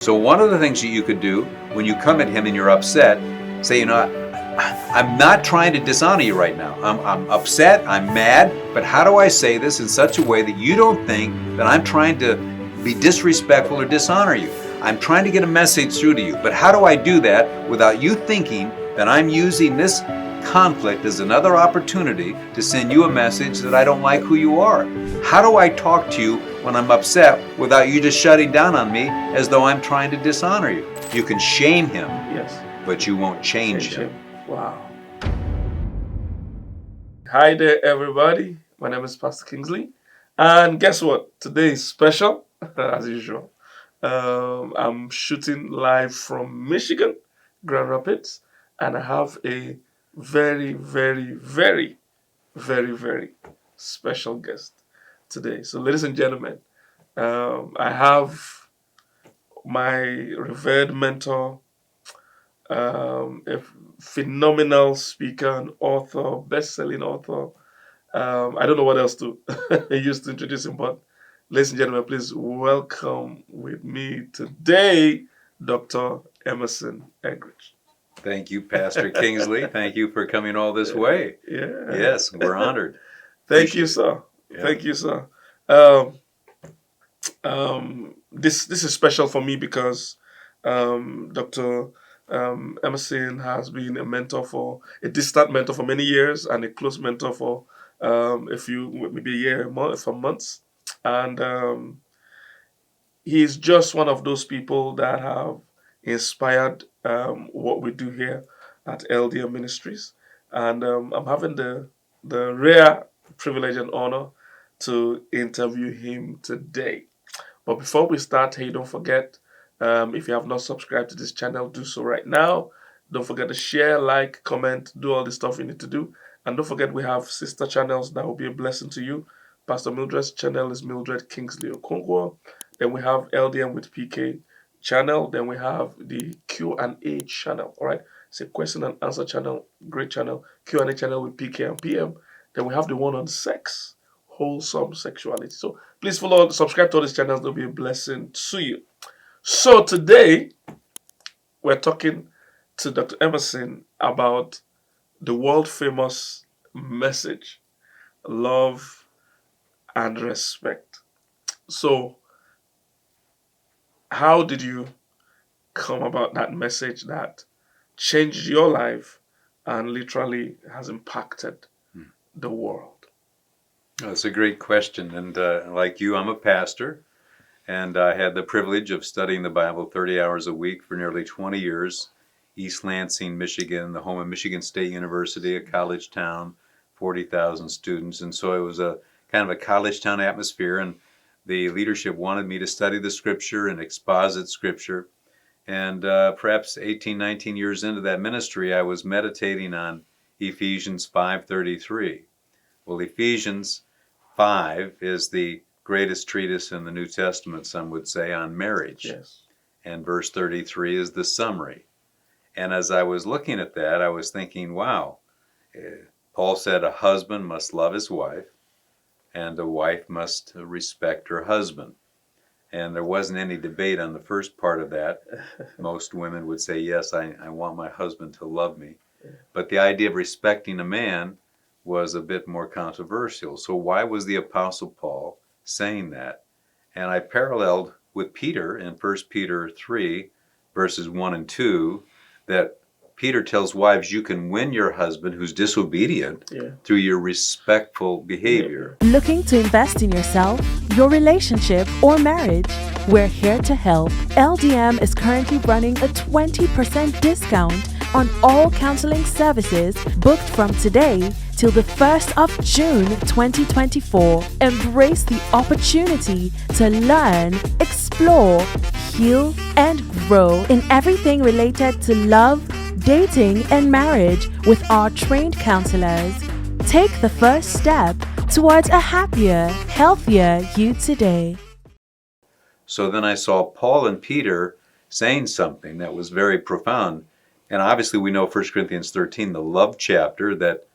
So one of the things that you could do when you come at him and you're upset, say, I'm not trying to dishonor you right now. I'm upset, I'm mad, but how do I say this in such a way that you don't think that I'm trying to be disrespectful or dishonor you? I'm trying to get a message through to you, but how do I do that without you thinking that I'm using this conflict as another opportunity to send you a message that I don't like who you are? How do I talk to you when I'm upset without you just shutting down on me as though I'm trying to dishonor you? You can shame him, Yes. but you won't change him. Wow. Hi there, everybody. My name is Pastor Kingsley. And guess what? Today is special, as usual. I'm shooting live from Michigan, Grand Rapids, and I have a very, very, very, very, very special guest today. So, ladies and gentlemen, I have my revered mentor, a phenomenal speaker and author, best-selling author. I don't know what else to use to introduce him, but ladies and gentlemen, please welcome with me today, Dr. Emerson Eggerich. Thank you, Pastor Kingsley. Thank you for coming all this way. Yeah. Yes, we're honored. Thank you, sir. Yeah. Thank you, sir. This is special for me because Dr. Emerson has been a distant mentor for many years and a close mentor for maybe a year, some months. And he's just one of those people that have inspired what we do here at LDM Ministries. And I'm having the rare privilege and honor to interview him today. But before we start, hey, don't forget, if you have not subscribed to this channel, do so right now. Don't forget to share, like, comment, do all the stuff you need to do. And don't forget, we have sister channels that will be a blessing to you. Pastor Mildred's channel is Mildred Kingsley Okonkwo. Then we have LDM with PK channel. Then we have the Q&A channel. All right, it's a question and answer channel, great channel. Q&A channel with PK and PM. Then we have the one on sex, wholesome sexuality. So please subscribe to all these channels. They'll be a blessing to you. So today, we're talking to Dr. Emerson about the world-famous message, love and respect. So, how did you come about that message that changed your life and literally has impacted the world? That's a great question. And like you, I'm a pastor. And I had the privilege of studying the Bible 30 hours a week for nearly 20 years. East Lansing, Michigan, the home of Michigan State University, a college town, 40,000 students. And so it was a kind of a college town atmosphere. And the leadership wanted me to study the scripture and exposit scripture. And perhaps 18, 19 years into that ministry, I was meditating on Ephesians 5:33. Well, Ephesians 5 is the greatest treatise in the New Testament, some would say, on marriage. Yes. And verse 33 is the summary. And as I was looking at that, I was thinking, wow, Paul said a husband must love his wife, and a wife must respect her husband. And there wasn't any debate on the first part of that. Most women would say, yes, I want my husband to love me. But the idea of respecting a man was a bit more controversial. So why was the Apostle Paul saying that? And I paralleled with Peter in 1 Peter 3, verses 1 and 2, that Peter tells wives you can win your husband who's disobedient through your respectful behavior. Looking to invest in yourself, your relationship, or marriage? We're here to help. LDM is currently running a 20% discount on all counseling services booked from today till the 1st of June 2024. Embrace the opportunity to learn, explore, heal, and grow in everything related to love, dating, and marriage with our trained counselors. Take the first step towards a happier, healthier you today. So then I saw Paul and Peter saying something that was very profound. And obviously we know 1 Corinthians 13, the love chapter that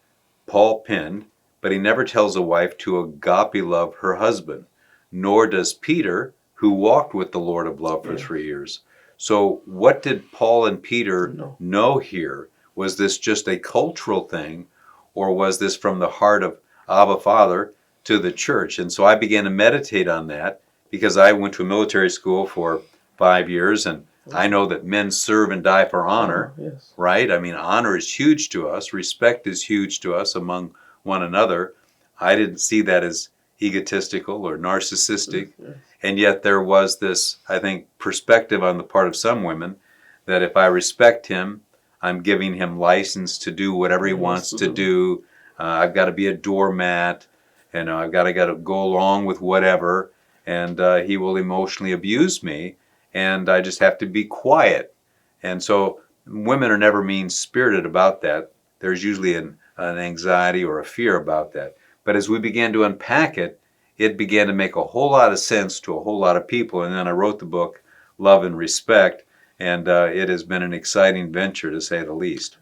Paul penned, but he never tells a wife to agape love her husband, nor does Peter, who walked with the Lord of love for 3 years. So what did Paul and Peter No. know here? Was this just a cultural thing, or was this from the heart of Abba Father to the church? And so I began to meditate on that, because I went to a military school for 5 years, and I know that men serve and die for honor, Yes. right? I mean, honor is huge to us. Respect is huge to us among one another. I didn't see that as egotistical or narcissistic. Yes. And yet there was this, I think, perspective on the part of some women that if I respect him, I'm giving him license to do whatever he wants to do. I've got to be a doormat. I've got to go along with whatever. And he will emotionally abuse me. And I just have to be quiet. And so women are never mean-spirited about that. There's usually an anxiety or a fear about that. But as we began to unpack it, it began to make a whole lot of sense to a whole lot of people. And then I wrote the book, Love and Respect, and it has been an exciting venture, to say the least.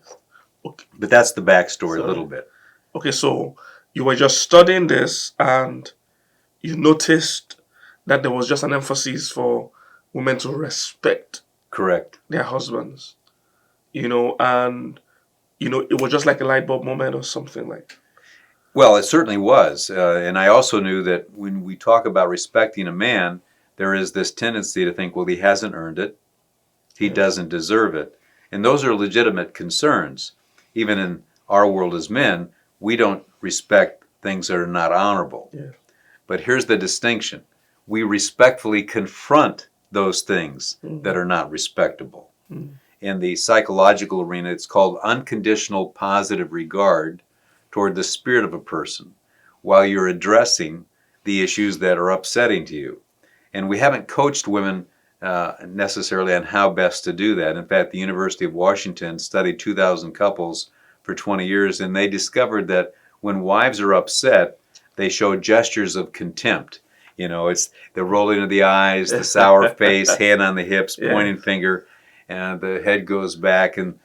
Okay. But that's the backstory a little bit. Okay, so you were just studying this and you noticed that there was just an emphasis for women to respect Correct. their husbands, and, it was just like a light bulb moment or something like. Well, it certainly was. And I also knew that when we talk about respecting a man, there is this tendency to think, well, he hasn't earned it. He doesn't deserve it. And those are legitimate concerns. Even in our world as men, we don't respect things that are not honorable. Yeah. But here's the distinction. We respectfully confront those things that are not respectable. In the psychological arena, it's called unconditional positive regard toward the spirit of a person while you're addressing the issues that are upsetting to you. And we haven't coached women necessarily on how best to do that. In fact, the University of Washington studied 2,000 couples for 20 years, and they discovered that when wives are upset, they show gestures of contempt. It's the rolling of the eyes, the sour face, hand on the hips, pointing finger, and the head goes back. And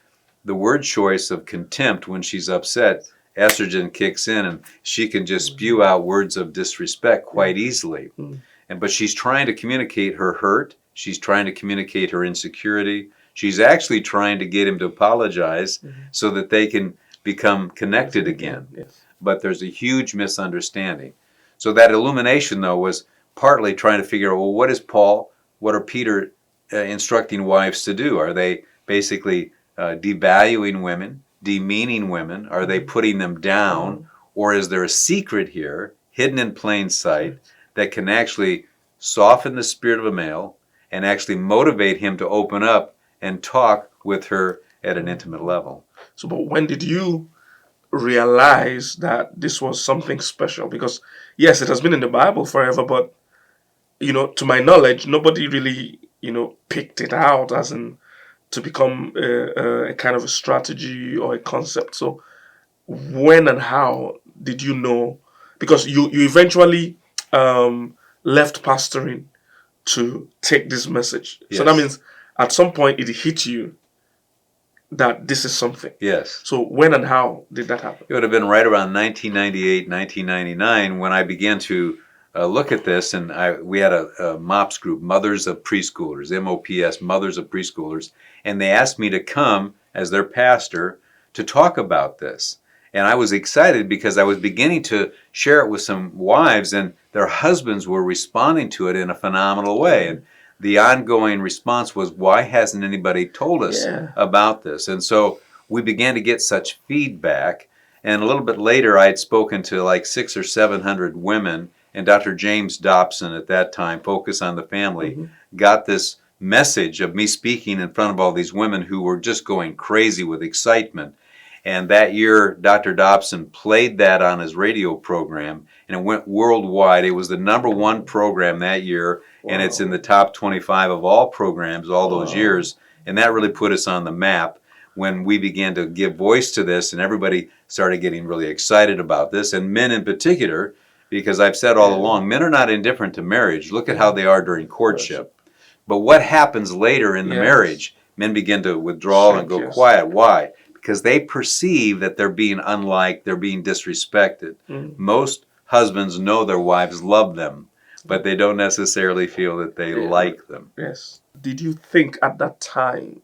the word choice of contempt, when she's upset, estrogen kicks in, and she can just spew out words of disrespect quite easily. But she's trying to communicate her hurt. She's trying to communicate her insecurity. She's actually trying to get him to apologize so that they can become connected again. Yes. But there's a huge misunderstanding. So that illumination, though, was partly trying to figure out, well, what is Paul, what are Peter instructing wives to do? Are they basically devaluing women, demeaning women? Are they putting them down? Or is there a secret here, hidden in plain sight, that can actually soften the spirit of a male and actually motivate him to open up and talk with her at an intimate level? So, but when did you realize that this was something special? Because, yes, it has been in the Bible forever, but, to my knowledge, nobody really, picked it out as in to become a kind of a strategy or a concept. So when and how did you know? Because you eventually left pastoring to take this message. Yes. So that means at some point it hit you that this is something. Yes. So when and how did that happen? It would have been right around 1998, 1999 when I began to look at this, and we had a MOPS group, Mothers of Preschoolers, MOPS, Mothers of Preschoolers, and they asked me to come as their pastor to talk about this. And I was excited because I was beginning to share it with some wives, and their husbands were responding to it in a phenomenal way. And the ongoing response was, why hasn't anybody told us about this? And so we began to get such feedback. And a little bit later, I had spoken to like 600 or 700 women, and Dr. James Dobson at that time, Focus on the Family, got this message of me speaking in front of all these women who were just going crazy with excitement. And that year, Dr. Dobson played that on his radio program, and it went worldwide. It was the #1 program that year, and it's in the top 25 of all programs all those years. And that really put us on the map when we began to give voice to this, and everybody started getting really excited about this, and men in particular, because I've said all along, men are not indifferent to marriage. Look at how they are during courtship. But what happens later in the marriage? Men begin to withdraw and go quiet. Why? Because they perceive that they're being unliked, they're being disrespected. Most husbands know their wives love them, but they don't necessarily feel that they like them. Yes. did you think at that time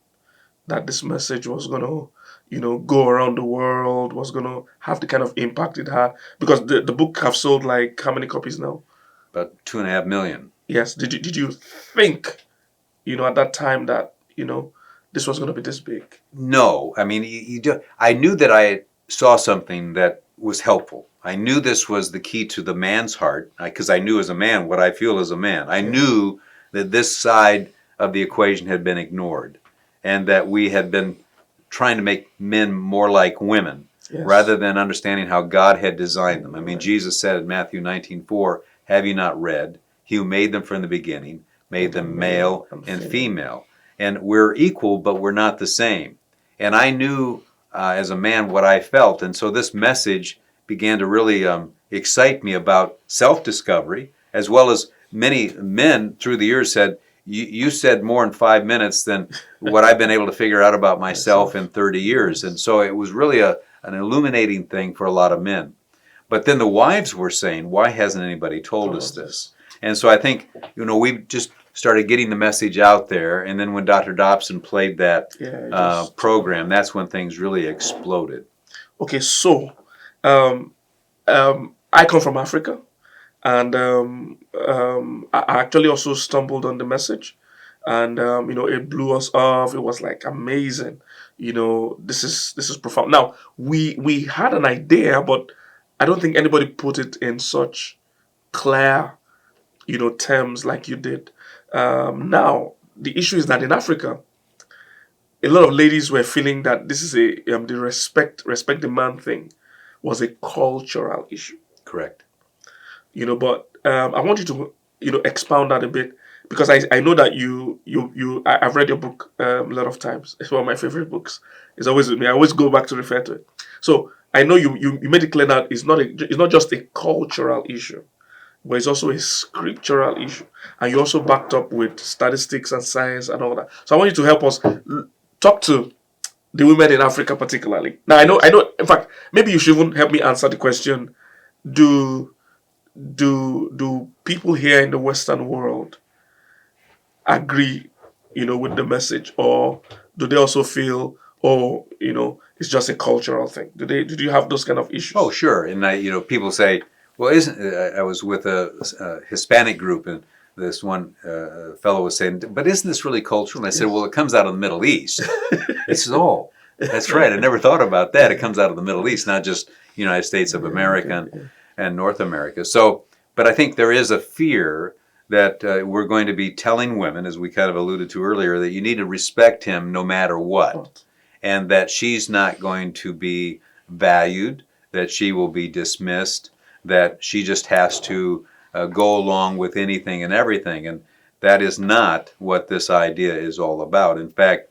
that this message was going to, go around the world, was going to have the kind of impact it had? Because the book have sold like how many copies now? About 2.5 million. Yes. Did you think, at that time that, this was going to be this big? No, I mean, I knew that I saw something that was helpful. I knew this was the key to the man's heart, because I knew as a man what I feel as a man. I knew that this side of the equation had been ignored, and that we had been trying to make men more like women, rather than understanding how God had designed them. I mean, Jesus said in Matthew 19:4, "Have you not read? He who made them from the beginning made them male and female." And we're equal, but we're not the same. And I knew as a man what I felt. And so this message began to really excite me about self-discovery, as well as many men through the years said, you said more in 5 minutes than what I've been able to figure out about myself in 30 years. And so it was really an illuminating thing for a lot of men. But then the wives were saying, why hasn't anybody told us this? And so I think, we just started getting the message out there. And then when Dr. Dobson played that program, that's when things really exploded. Okay, so I come from Africa, and I actually also stumbled on the message, and it blew us off. It was like amazing. This is profound. Now we had an idea, but I don't think anybody put it in such clear, terms like you did. Now the issue is that in Africa, a lot of ladies were feeling that this is the respect the man thing was a cultural issue. Correct. But I want you to expound that a bit, because I know that I've read your book a lot of times. It's one of my favorite books. It's always with me. I always go back to refer to it. So I know you made it clear that it's not just a cultural issue, but it's also a scriptural issue, and you also backed up with statistics and science and all that. So I want you to help us talk to the women in Africa particularly. Now I know. In fact, maybe you should even help me answer the question: Do people here in the Western world agree, with the message, or do they also feel, it's just a cultural thing? Do you have those kind of issues? Oh, sure. And people say, well, I was with a Hispanic group, and this one fellow was saying, but isn't this really cultural? And I said, well, it comes out of the Middle East. He says, oh, that's right. I never thought about that. It comes out of the Middle East, not just United States of America and North America. So, but I think there is a fear that we're going to be telling women, as we kind of alluded to earlier, that you need to respect him no matter what, and that she's not going to be valued, that she will be dismissed, that she just has to go along with anything and everything. And that is not what this idea is all about. In fact,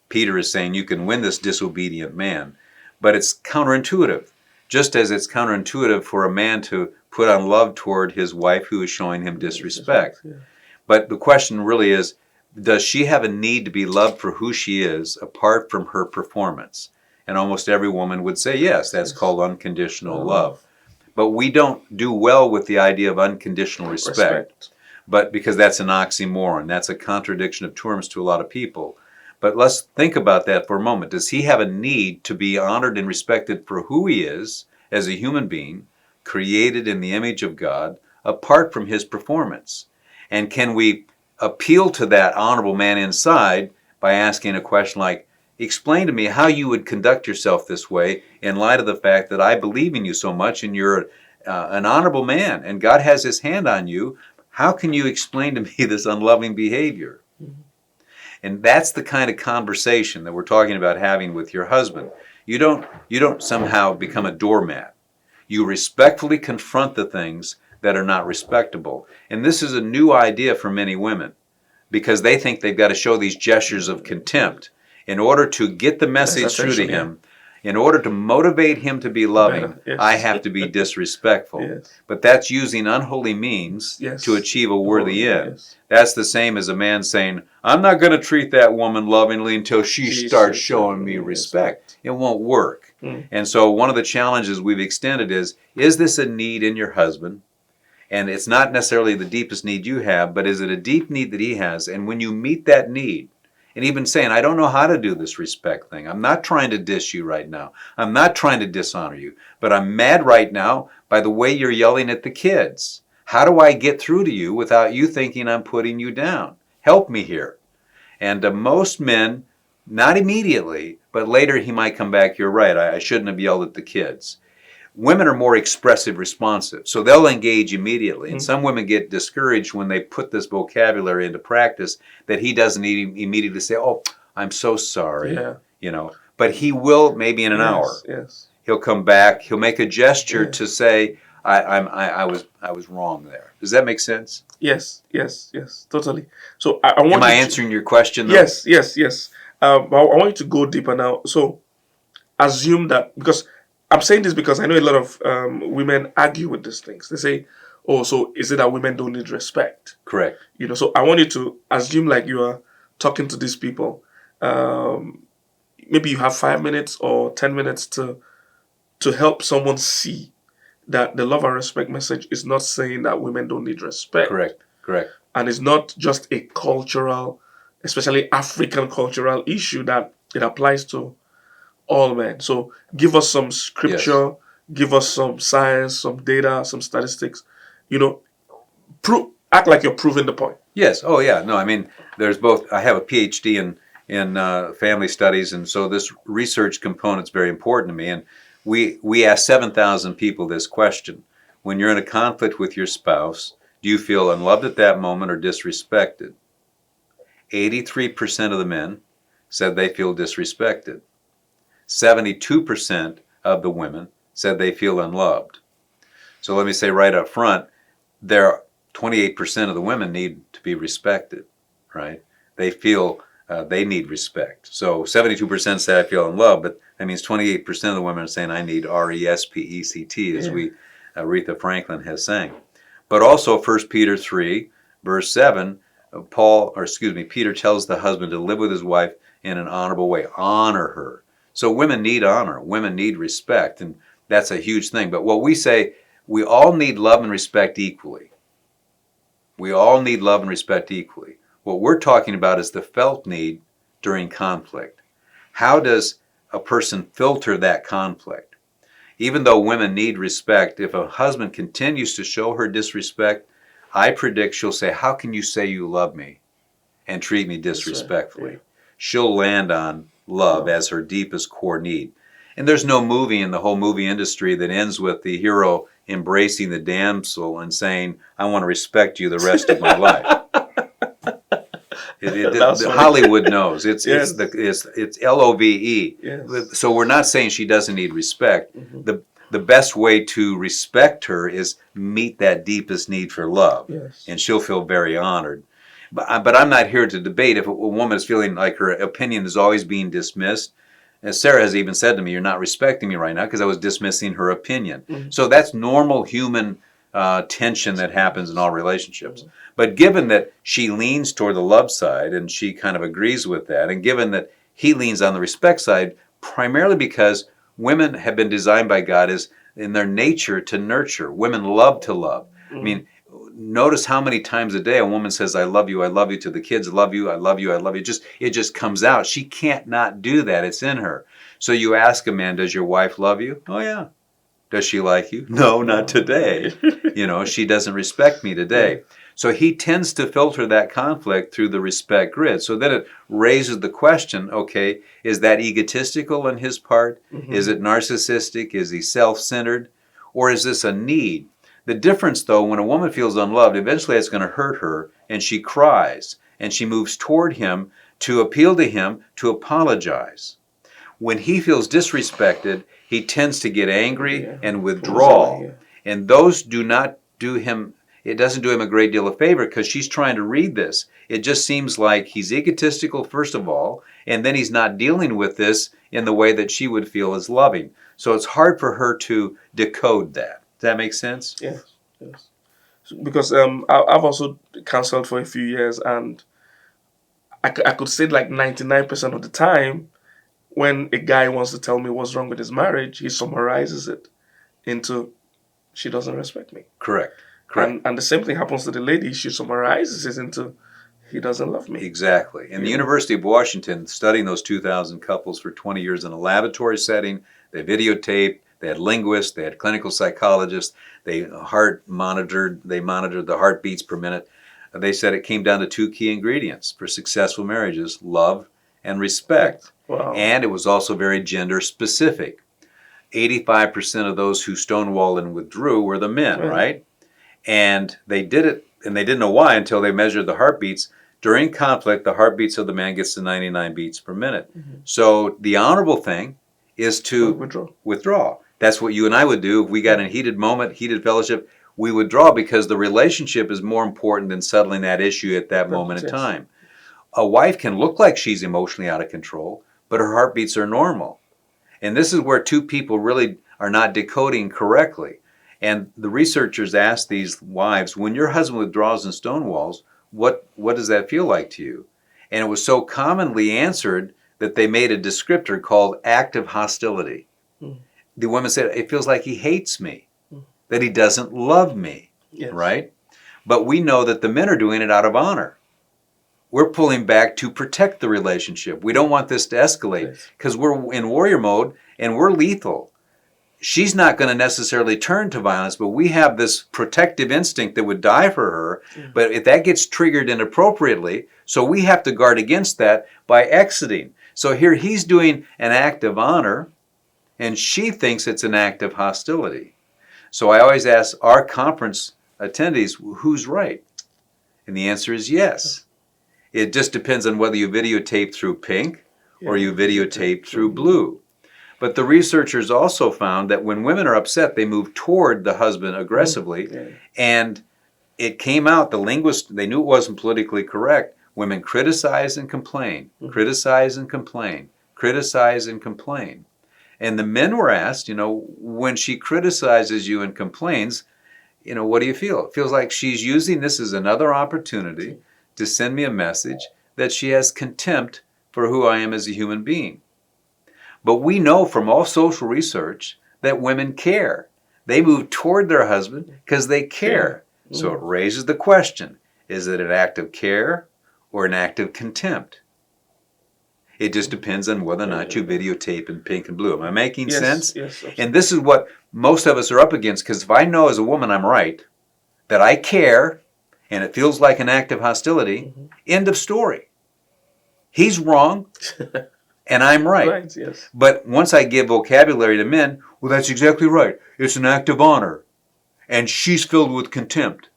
Peter is saying you can win this disobedient man, but it's counterintuitive. Just as it's counterintuitive for a man to put on love toward his wife who is showing him disrespect. But the question really is, does she have a need to be loved for who she is apart from her performance? And almost every woman would say yes, that's called unconditional love. But we don't do well with the idea of unconditional respect. But because that's an oxymoron, that's a contradiction of terms to a lot of people. But let's think about that for a moment. Does he have a need to be honored and respected for who he is as a human being, created in the image of God, apart from his performance? And can we appeal to that honorable man inside by asking a question like, explain to me how you would conduct yourself this way in light of the fact that I believe in you so much and you're an honorable man and God has his hand on you. How can you explain to me this unloving behavior? And that's the kind of conversation that we're talking about having with your husband. You don't somehow become a doormat. You respectfully confront the things that are not respectable. And this is a new idea for many women, because they think they've got to show these gestures of contempt in order to get the message through to him. In order to motivate him to be loving, I have to be disrespectful. But that's using unholy means to achieve a worthy end. That's the same as a man saying, I'm not going to treat that woman lovingly until she starts showing me respect. It won't work. And so one of the challenges we've extended is this a need in your husband? And it's not necessarily the deepest need you have, but is it a deep need that he has? And when you meet that need, and even saying, I don't know how to do this respect thing. I'm not trying to diss you right now. I'm not trying to dishonor you. But I'm mad right now by the way you're yelling at the kids. How do I get through to you without you thinking I'm putting you down? Help me here. And most men, not immediately, but later he might come back, you're right, I shouldn't have yelled at the kids. Women are more expressive, responsive, so they'll engage immediately. And some women get discouraged when they put this vocabulary into practice that he doesn't immediately say, oh, I'm so sorry, But he will maybe in an hour. Yes. He'll come back, he'll make a gesture to say, I was wrong there. Does that make sense? Yes, totally. So I want Am I answering your question, though? Yes. I want you to go deeper now. So assume that, because I'm saying this because I know a lot of women argue with these things. They say, oh, so is it that women don't need respect? Correct. So I want you to assume like you are talking to these people. Maybe you have 5 minutes or 10 minutes to help someone see that the love and respect message is not saying that women don't need respect. Correct. And it's not just a cultural, especially African cultural issue, that it applies to all men. So give us some scripture, give us some science, some data, some statistics. Act like you're proving the point. Yes. Oh, yeah. No, I mean, there's both. I have a PhD in family studies, and so this research component is very important to me. And we asked 7,000 people this question: when you're in a conflict with your spouse, do you feel unloved at that moment or disrespected? 83% of the men said they feel disrespected. 72% of the women said they feel unloved. So let me say right up front, 28% of the women need to be respected, right? They feel they need respect. So 72% say I feel unloved, but that means 28% of the women are saying I need respect, as Aretha Franklin has sang. But also 1 Peter 3, verse 7, Peter tells the husband to live with his wife in an honorable way. Honor her. So women need honor. Women need respect. And that's a huge thing. But what we say, we all need love and respect equally. We all need love and respect equally. What we're talking about is the felt need during conflict. How does a person filter that conflict? Even though women need respect, if a husband continues to show her disrespect, I predict she'll say, how can you say you love me and treat me disrespectfully? Right. She'll land on love as her deepest core need. And there's no movie in the whole movie industry that ends with the hero embracing the damsel and saying, I want to respect you the rest of my life. Hollywood knows. It's love. Yes. So we're not saying she doesn't need respect. Mm-hmm. The best way to respect her is meet that deepest need for love. Yes. And she'll feel very honored. But I'm not here to debate if a woman is feeling like her opinion is always being dismissed. As Sarah has even said to me, you're not respecting me right now because I was dismissing her opinion. Mm-hmm. So that's normal human tension that happens in all relationships. Mm-hmm. But given that she leans toward the love side and she kind of agrees with that, and given that he leans on the respect side, primarily because women have been designed by God as in their nature to nurture. Women love to love. Mm-hmm. I mean, notice how many times a day a woman says, I love you to the kids, I love you. It just comes out. She can't not do that. It's in her. So you ask a man, does your wife love you? Oh, yeah. Does she like you? No, not today. She doesn't respect me today. So he tends to filter that conflict through the respect grid. So then it raises the question, okay, is that egotistical on his part? Mm-hmm. Is it narcissistic? Is he self-centered? Or is this a need? The difference, though, when a woman feels unloved, eventually it's going to hurt her, and she cries, and she moves toward him to appeal to him to apologize. When he feels disrespected, he tends to get angry and withdraw. And those do not do him, it doesn't do him a great deal of favor because she's trying to read this. It just seems like he's egotistical, first of all, and then he's not dealing with this in the way that she would feel is loving. So it's hard for her to decode that. Does that make sense? Yes. Because I've also counseled for a few years, and I could say like 99% of the time, when a guy wants to tell me what's wrong with his marriage, he summarizes it into, she doesn't respect me. Correct. Correct. And the same thing happens to the lady. She summarizes it into, he doesn't love me. Exactly. And the University of Washington, studying those 2,000 couples for 20 years in a laboratory setting, they videotaped, they had linguists, they had clinical psychologists, they monitored the heartbeats per minute. They said it came down to two key ingredients for successful marriages: love and respect. Wow. And it was also very gender specific. 85% of those who stonewalled and withdrew were the men, right? And they did it, and they didn't know why until they measured the heartbeats. During conflict, the heartbeats of the man gets to 99 beats per minute. So the honorable thing is to withdraw. That's what you and I would do if we got in a heated moment, heated fellowship. We withdraw because the relationship is more important than settling that issue at that moment in time. A wife can look like she's emotionally out of control, but her heartbeats are normal. And this is where two people really are not decoding correctly. And the researchers asked these wives, when your husband withdraws and stonewalls, what does that feel like to you? And it was so commonly answered that they made a descriptor called active hostility. The women said, it feels like he hates me, that he doesn't love me, right? But we know that the men are doing it out of honor. We're pulling back to protect the relationship. We don't want this to escalate because we're in warrior mode and we're lethal. She's not going to necessarily turn to violence, but we have this protective instinct that would die for her. But if that gets triggered inappropriately, so we have to guard against that by exiting. So here he's doing an act of honor, and she thinks it's an act of hostility. So I always ask our conference attendees, who's right? And the answer is yes. It just depends on whether you videotape through pink or you videotape through blue. But the researchers also found that when women are upset, they move toward the husband aggressively. And it came out, the linguists, they knew it wasn't politically correct. Women criticize and complain, criticize and complain, criticize and complain. And the men were asked, when she criticizes you and complains, what do you feel? It feels like she's using this as another opportunity to send me a message that she has contempt for who I am as a human being. But we know from all social research that women care. They move toward their husband because they care. So it raises the question, is it an act of care or an act of contempt? It just depends on whether or not you videotape in pink and blue. Am I making sense? Yes. And this is what most of us are up against, because if I know as a woman I'm right, that I care, and it feels like an act of hostility, end of story. He's wrong, and I'm right. But once I give vocabulary to men, well, that's exactly right. It's an act of honor, and she's filled with contempt.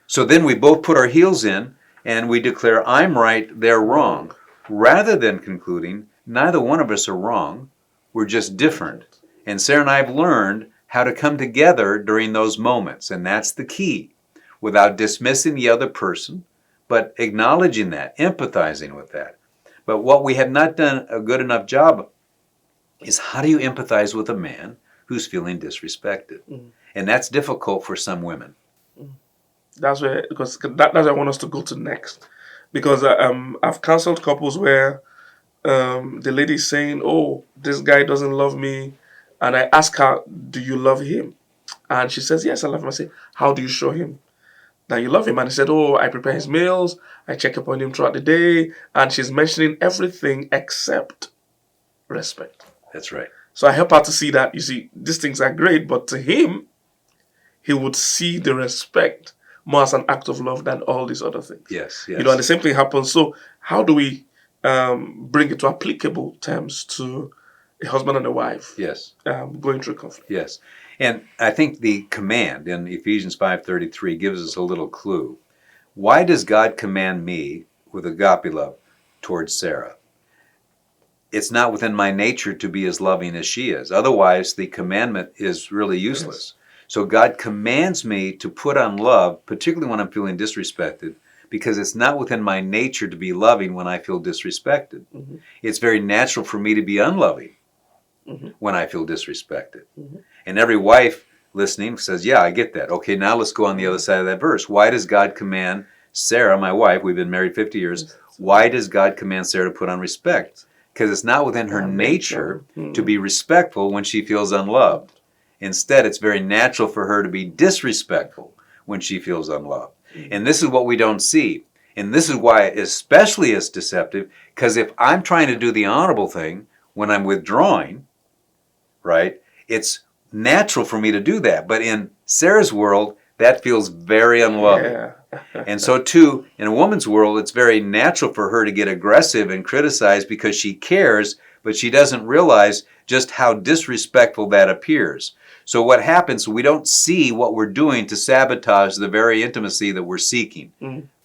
So then we both put our heels in, and we declare, I'm right, they're wrong. Rather than concluding, neither one of us are wrong, we're just different. And Sarah and I have learned how to come together during those moments, and that's the key. Without dismissing the other person, but acknowledging that, empathizing with that. But what we have not done a good enough job is, how do you empathize with a man who's feeling disrespected? And that's difficult for some women. That's where I want us to go to next. Because I've counseled couples where the lady is saying, oh, this guy doesn't love me. And I ask her, do you love him? And she says, yes, I love him. I say, how do you show him that you love him? And he said, oh, I prepare his meals. I check up on him throughout the day. And she's mentioning everything except respect. That's right. So I help her to see that, you see, these things are great, but to him, he would see the respect more as an act of love than all these other things. Yes. And the same thing happens. So how do we bring it to applicable terms to a husband and a wife going through conflict? Yes. And I think the command in Ephesians 5:33 gives us a little clue. Why does God command me with agape love towards Sarah? It's not within my nature to be as loving as she is. Otherwise, the commandment is really useless. So God commands me to put on love, particularly when I'm feeling disrespected, because it's not within my nature to be loving when I feel disrespected. It's very natural for me to be unloving when I feel disrespected. And every wife listening says, yeah, I get that. Okay, now let's go on the other side of that verse. Why does God command Sarah, my wife, we've been married 50 years, why does God command Sarah to put on respect? Because it's not within her nature to be respectful when she feels unloved. Instead, it's very natural for her to be disrespectful when she feels unloved. And this is what we don't see. And this is why especially it's deceptive, because if I'm trying to do the honorable thing when I'm withdrawing, right, it's natural for me to do that. But in Sarah's world, that feels very unloving. Yeah. And so too, in a woman's world, it's very natural for her to get aggressive and criticize because she cares, but she doesn't realize just how disrespectful that appears. So what happens, we don't see what we're doing to sabotage the very intimacy that we're seeking.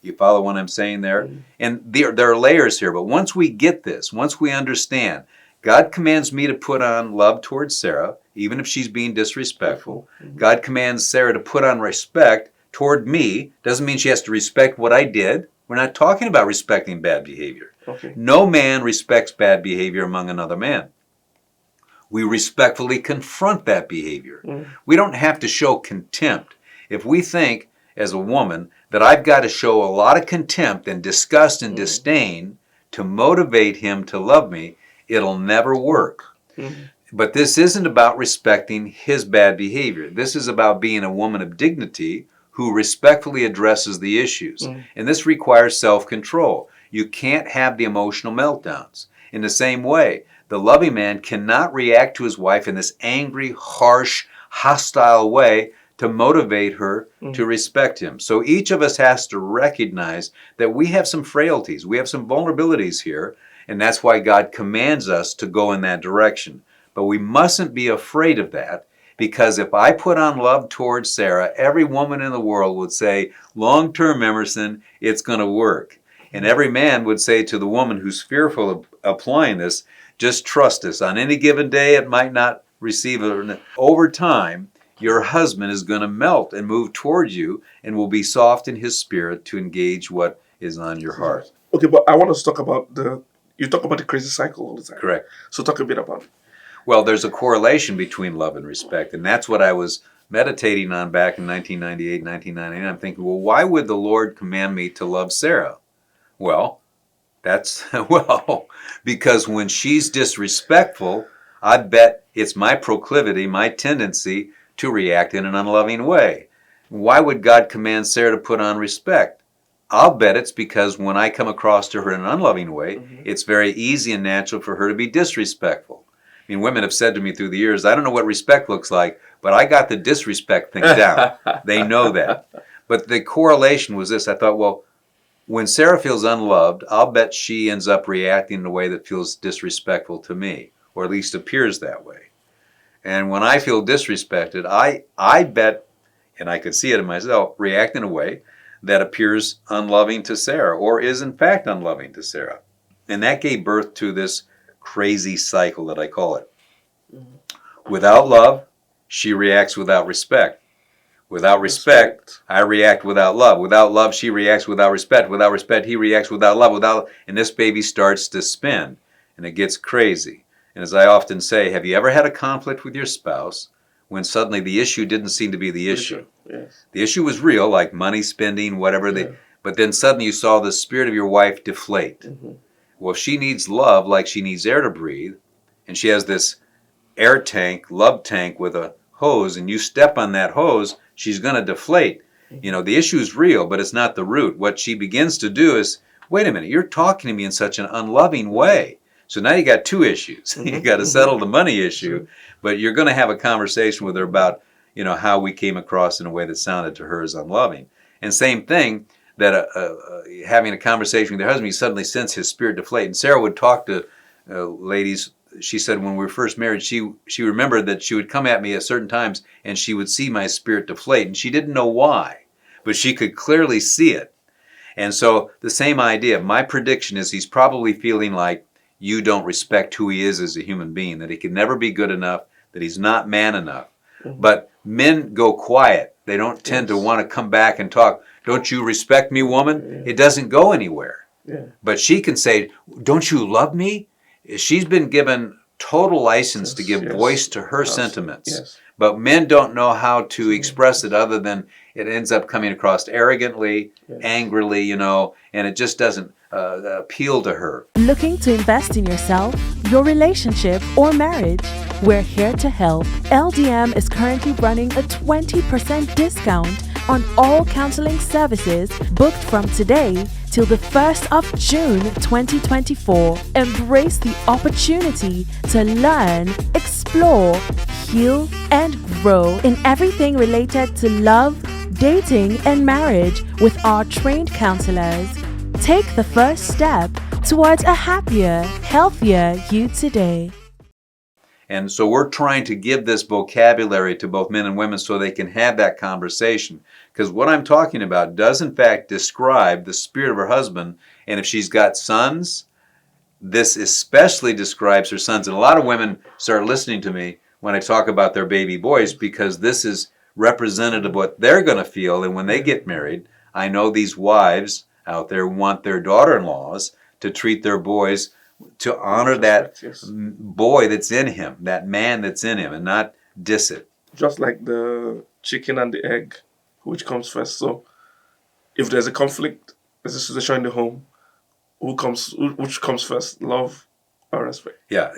You follow what I'm saying there? And there are layers here, but once we get this, once we understand, God commands me to put on love towards Sarah, even if she's being disrespectful. God commands Sarah to put on respect toward me. Doesn't mean she has to respect what I did. We're not talking about respecting bad behavior. Okay. No man respects bad behavior among another man. We respectfully confront that behavior. We don't have to show contempt. If we think, as a woman, that I've got to show a lot of contempt and disgust and disdain to motivate him to love me, it'll never work. But this isn't about respecting his bad behavior. This is about being a woman of dignity who respectfully addresses the issues. And this requires self-control. You can't have the emotional meltdowns. In the same way, the loving man cannot react to his wife in this angry, harsh, hostile way to motivate her to respect him. So each of us has to recognize that we have some frailties, we have some vulnerabilities here, and that's why God commands us to go in that direction. But we mustn't be afraid of that, because if I put on love towards Sarah, every woman in the world would say, long-term, Emerson, it's going to work. And every man would say to the woman who's fearful of applying this, just trust us. On any given day, it might not receive it. Over time, your husband is going to melt and move towards you and will be soft in his spirit to engage what is on your heart. Okay, but I want to talk about you talk about the crazy cycle all the time. Correct. So talk a bit about it. Well, there's a correlation between love and respect, and that's what I was meditating on back in 1998, 1999. I'm thinking, well, why would the Lord command me to love Sarah? Well, because when she's disrespectful, I bet it's my proclivity, my tendency to react in an unloving way. Why would God command Sarah to put on respect? I'll bet it's because when I come across to her in an unloving way, it's very easy and natural for her to be disrespectful. I mean, women have said to me through the years, I don't know what respect looks like, but I got the disrespect thing down. They know that. But the correlation was this. I thought, well, when Sarah feels unloved, I'll bet she ends up reacting in a way that feels disrespectful to me, or at least appears that way. And when I feel disrespected, I bet, and I could see it in myself, react in a way that appears unloving to Sarah, or is in fact unloving to Sarah. And that gave birth to this crazy cycle that I call it. Without love, she reacts without respect. Without respect, I react without love. Without love, she reacts without respect. Without respect, he reacts without love. And this baby starts to spin, and it gets crazy. And as I often say, have you ever had a conflict with your spouse when suddenly the issue didn't seem to be the issue? Yes. The issue was real, like money, spending, whatever. But then suddenly you saw the spirit of your wife deflate. Well, if she needs love like she needs air to breathe, and she has this air tank, love tank with a hose, and you step on that hose, she's going to deflate. You know, the issue is real, but it's not the root. What she begins to do is, wait a minute, you're talking to me in such an unloving way. So now you got two issues. You got to settle the money issue, but you're going to have a conversation with her about, you know, how we came across in a way that sounded to her as unloving. And same thing, that having a conversation with her husband, you suddenly sense his spirit deflate. And Sarah would talk to ladies. She said when we were first married, she remembered that she would come at me at certain times and she would see my spirit deflate. And she didn't know why, but she could clearly see it. And so the same idea, my prediction is he's probably feeling like you don't respect who he is as a human being, that he can never be good enough, that he's not man enough. But men go quiet. They don't tend to want to come back and talk. Don't you respect me, woman? It doesn't go anywhere. But she can say, don't you love me? She's been given total license to give voice to her sentiments. But men don't know how to express it other than it ends up coming across arrogantly, angrily, you know, and it just doesn't appeal to her. Looking to invest in yourself, your relationship, or marriage? We're here to help. LDM is currently running a 20% discount on all counseling services booked from today till the 1st of June 2024. Embrace the opportunity to learn, explore, heal, and grow in everything related to love, dating, and marriage with our trained counselors. Take the first step towards a happier, healthier you today. And so we're trying to give this vocabulary to both men and women so they can have that conversation. Because what I'm talking about does in fact describe the spirit of her husband. And if she's got sons, this especially describes her sons. And a lot of women start listening to me when I talk about their baby boys, because this is representative of what they're going to feel. And when they get married, I know these wives out there want their daughter-in-laws to treat their boys, to honor that boy that's in him, that man that's in him, and not diss it. Just like the chicken and the egg, which comes first. So if there's a conflict, there's a situation in the home, which comes first, love or respect? Yeah,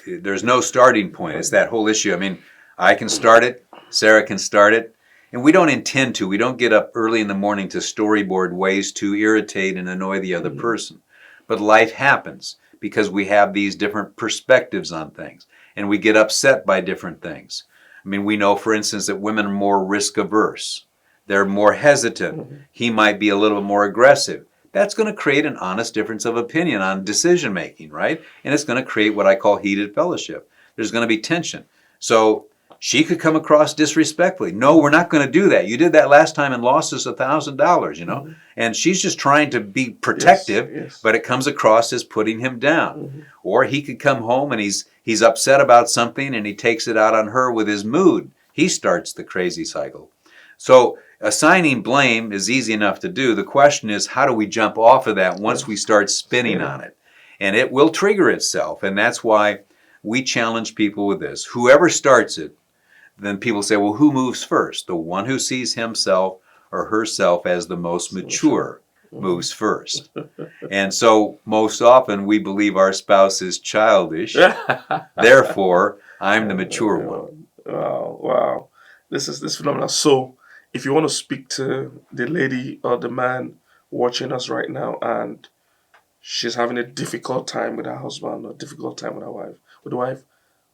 there's no starting point. It's that whole issue. I mean, I can start it, Sarah can start it, and we don't intend to. We don't get up early in the morning to storyboard ways to irritate and annoy the other person. But life happens because we have these different perspectives on things, and we get upset by different things. I mean, we know, for instance, that women are more risk averse. They're more hesitant. He might be a little more aggressive. That's going to create an honest difference of opinion on decision making, right? And it's going to create what I call heated fellowship. There's going to be tension. So she could come across disrespectfully. No, we're not going to do that. You did that last time and lost us $1,000, you know? And she's just trying to be protective, but it comes across as putting him down. Or he could come home and he's upset about something and he takes it out on her with his mood. He starts the crazy cycle. So assigning blame is easy enough to do. The question is, how do we jump off of that once we start spinning on it? And it will trigger itself. And that's why we challenge people with this. Whoever starts it, then people say, well, who moves first? The one who sees himself or herself as the most mature moves first. And so most often we believe our spouse is childish. Therefore, I'm the mature one. Wow. This is phenomenal. So if you want to speak to the lady or the man watching us right now and she's having a difficult time with her husband or a difficult time with the wife,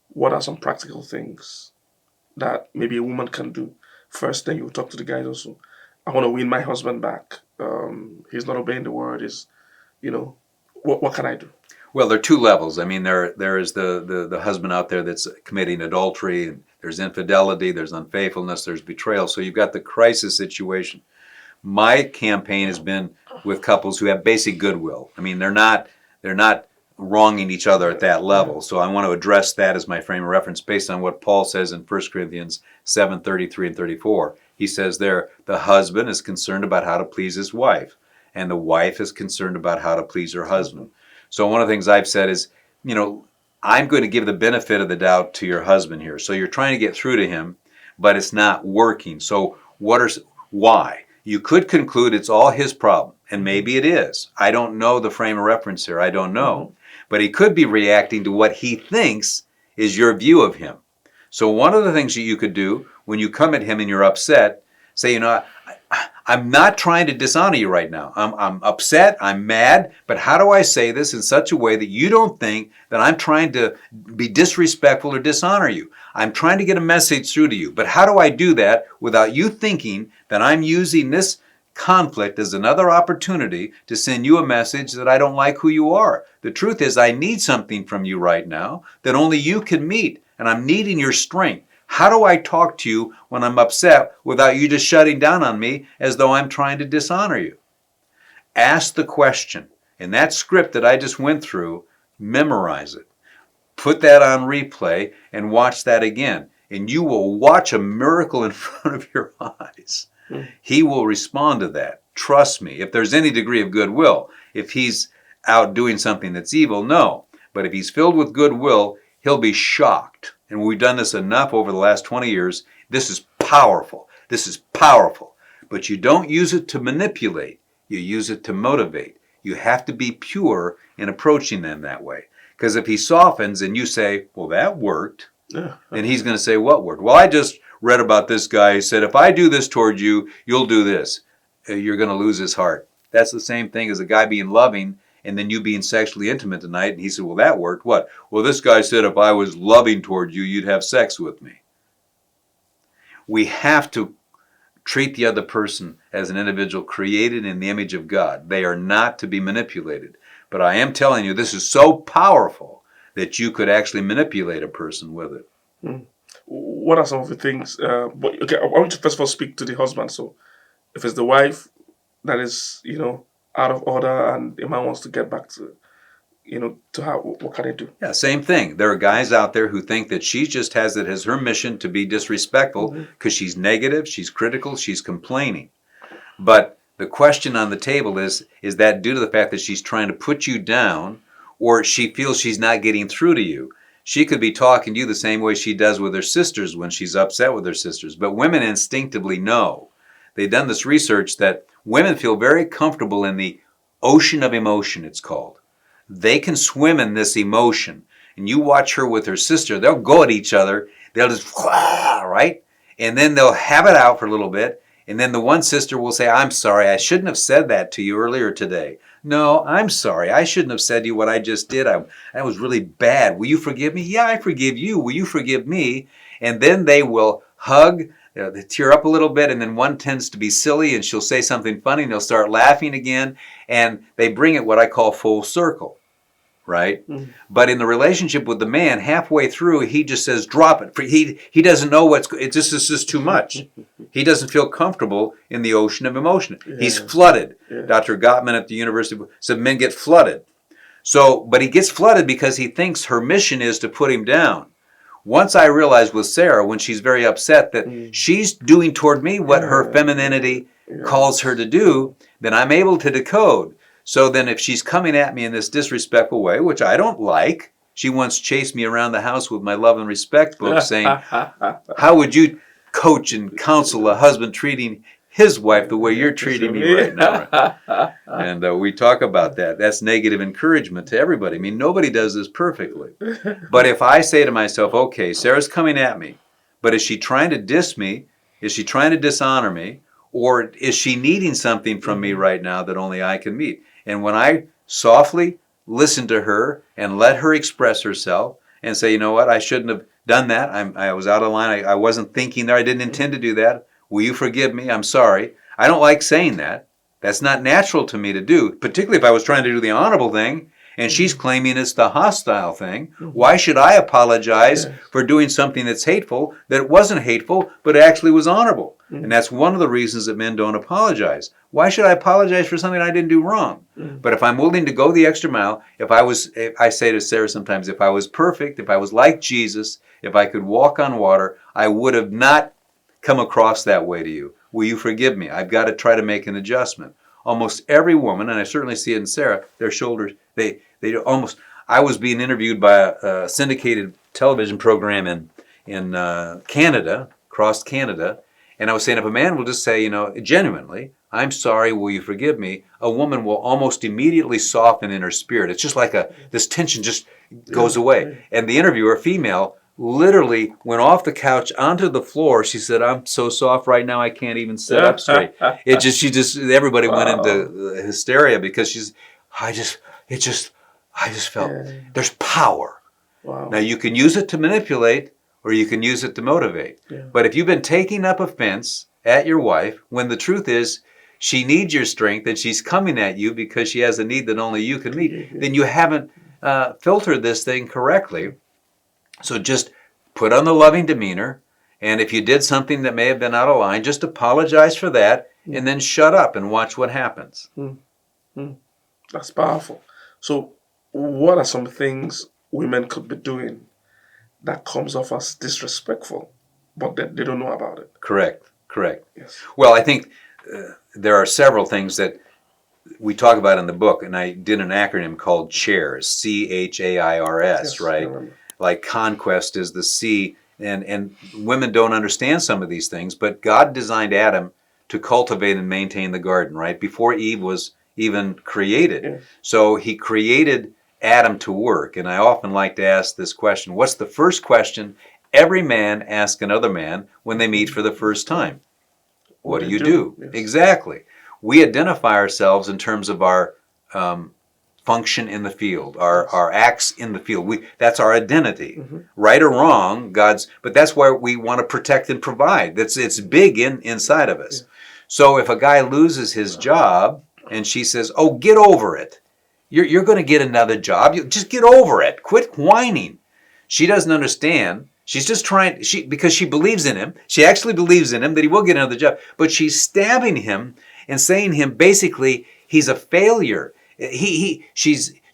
what are some practical things that maybe a woman can do? First, then you talk to the guys also. I want to win my husband back. He's not obeying the word. What can I do? Well, there are two levels. I mean, there is the husband out there that's committing adultery, and there's infidelity, there's unfaithfulness, there's betrayal. So you've got the crisis situation. My campaign has been with couples who have basic goodwill. I mean, they're not wronging each other at that level. So I want to address that as my frame of reference based on what Paul says in 1 Corinthians 7:33 and 34. He says there, the husband is concerned about how to please his wife, and the wife is concerned about how to please her husband. So one of the things I've said is, I'm going to give the benefit of the doubt to your husband here. So you're trying to get through to him, but it's not working. So why? You could conclude it's all his problem, and maybe it is. I don't know the frame of reference here. I don't know. But he could be reacting to what he thinks is your view of him. So one of the things that you could do when you come at him and you're upset, say, I'm not trying to dishonor you right now. I'm upset, I'm mad, but how do I say this in such a way that you don't think that I'm trying to be disrespectful or dishonor you? I'm trying to get a message through to you, but how do I do that without you thinking that I'm using this conflict as another opportunity to send you a message that I don't like who you are? The truth is, I need something from you right now that only you can meet, and I'm needing your strength. How do I talk to you when I'm upset without you just shutting down on me as though I'm trying to dishonor you? Ask the question. In that script that I just went through, memorize it. Put that on replay and watch that again. And you will watch a miracle in front of your eyes. He will respond to that. Trust me. If there's any degree of goodwill, if he's out doing something that's evil, no. But if he's filled with goodwill, he'll be shocked. And we've done this enough over the last 20 years. This is powerful. This is powerful. But you don't use it to manipulate. You use it to motivate. You have to be pure in approaching them that way. Because if he softens and you say, well, that worked, then he's going to say, what worked? Well, I just read about this guy who said, if I do this toward you, you'll do this. You're going to lose his heart. That's the same thing as a guy being loving and then you being sexually intimate tonight. And he said, well, that worked. What? Well, this guy said, if I was loving toward you, you'd have sex with me. We have to treat the other person as an individual created in the image of God. They are not to be manipulated. But I am telling you, this is so powerful that you could actually manipulate a person with it. What are some of the things? But okay, I want to first of all speak to the husband. So, if it's the wife that is, out of order, and the man wants to get back to, to her, what can they do? Yeah, same thing. There are guys out there who think that she just has it as her mission to be disrespectful because she's negative, she's critical, she's complaining. But the question on the table is that due to the fact that she's trying to put you down, or she feels she's not getting through to you? She could be talking to you the same way she does with her sisters when she's upset with her sisters. But women instinctively know. They've done this research that women feel very comfortable in the ocean of emotion, it's called. They can swim in this emotion. And you watch her with her sister, they'll go at each other. They'll just, right? And then they'll have it out for a little bit. And then the one sister will say, I'm sorry, I shouldn't have said that to you earlier today. No, I'm sorry, I shouldn't have said to you what I just did. That was really bad. Will you forgive me? Yeah, I forgive you. Will you forgive me? And then they will hug, they tear up a little bit, and then one tends to be silly, and she'll say something funny, and they'll start laughing again, and they bring it what I call full circle, right? Mm-hmm. But in the relationship with the man, halfway through, he just says, drop it. He doesn't know it's just too much. He doesn't feel comfortable in the ocean of emotion. Yeah. He's flooded. Yeah. Dr. Gottman at the university said men get flooded. But he gets flooded because he thinks her mission is to put him down. Once I realized with Sarah, when she's very upset, that she's doing toward me what her femininity calls her to do, then I'm able to decode. So then if she's coming at me in this disrespectful way, which I don't like, she once chased me around the house with my love and respect book saying, how would you coach and counsel a husband treating his wife the way you're treating me right now? And we talk about that. That's negative encouragement to everybody. I mean, nobody does this perfectly. But if I say to myself, okay, Sarah's coming at me, but is she trying to diss me? Is she trying to dishonor me? Or is she needing something from me right now that only I can meet? And when I softly listen to her and let her express herself and say, you know what, I shouldn't have done that. I was out of line. I wasn't thinking there. I didn't intend to do that. Will you forgive me? I'm sorry. I don't like saying that. That's not natural to me to do, particularly if I was trying to do the honorable thing and she's claiming it's the hostile thing. Why should I apologize for doing something that's hateful, that it wasn't hateful, but actually was honorable? And that's one of the reasons that men don't apologize. Why should I apologize for something I didn't do wrong? But if I'm willing to go the extra mile, if I say to Sarah sometimes, if I was perfect, if I was like Jesus, if I could walk on water, I would have not come across that way to you. Will you forgive me? I've got to try to make an adjustment. Almost every woman, and I certainly see it in Sarah, their shoulders, they almost, I was being interviewed by a syndicated television program in Canada, across Canada, and I was saying if a man will just say, genuinely, I'm sorry, will you forgive me? A woman will almost immediately soften in her spirit. It's just like this tension just goes away. And the interviewer, female, literally went off the couch onto the floor. She said, I'm so soft right now I can't even sit up straight. Everybody went into hysteria because I just felt there's power. Wow. Now you can use it to manipulate or you can use it to motivate. Yeah. But if you've been taking up offense at your wife, when the truth is she needs your strength and she's coming at you because she has a need that only you can meet, then you haven't filtered this thing correctly. So just put on the loving demeanor, and if you did something that may have been out of line, just apologize for that, and then shut up and watch what happens. That's powerful. So what are some things women could be doing that comes off as disrespectful, but they don't know about it? Correct. Yes. Well, I think there are several things that we talk about in the book, and I did an acronym called CHAIRS, CHAIRS, yes, right? Like conquest is the C, and women don't understand some of these things, but God designed Adam to cultivate and maintain the garden, right? Before Eve was even created. Yeah. So he created Adam to work, and I often like to ask this question, what's the first question every man ask another man when they meet for the first time? What do you do? Yes. Exactly. We identify ourselves in terms of our function in the field, our acts in the field. That's our identity. Right or wrong, but that's why we want to protect and provide. It's big inside of us. So if a guy loses his job and she says, "Oh, get over it. You're going to get another job. Just get over it. Quit whining." She doesn't understand. She's just because she believes in him. She actually believes in him that he will get another job. But she's stabbing him and saying to him, basically, he's a failure. She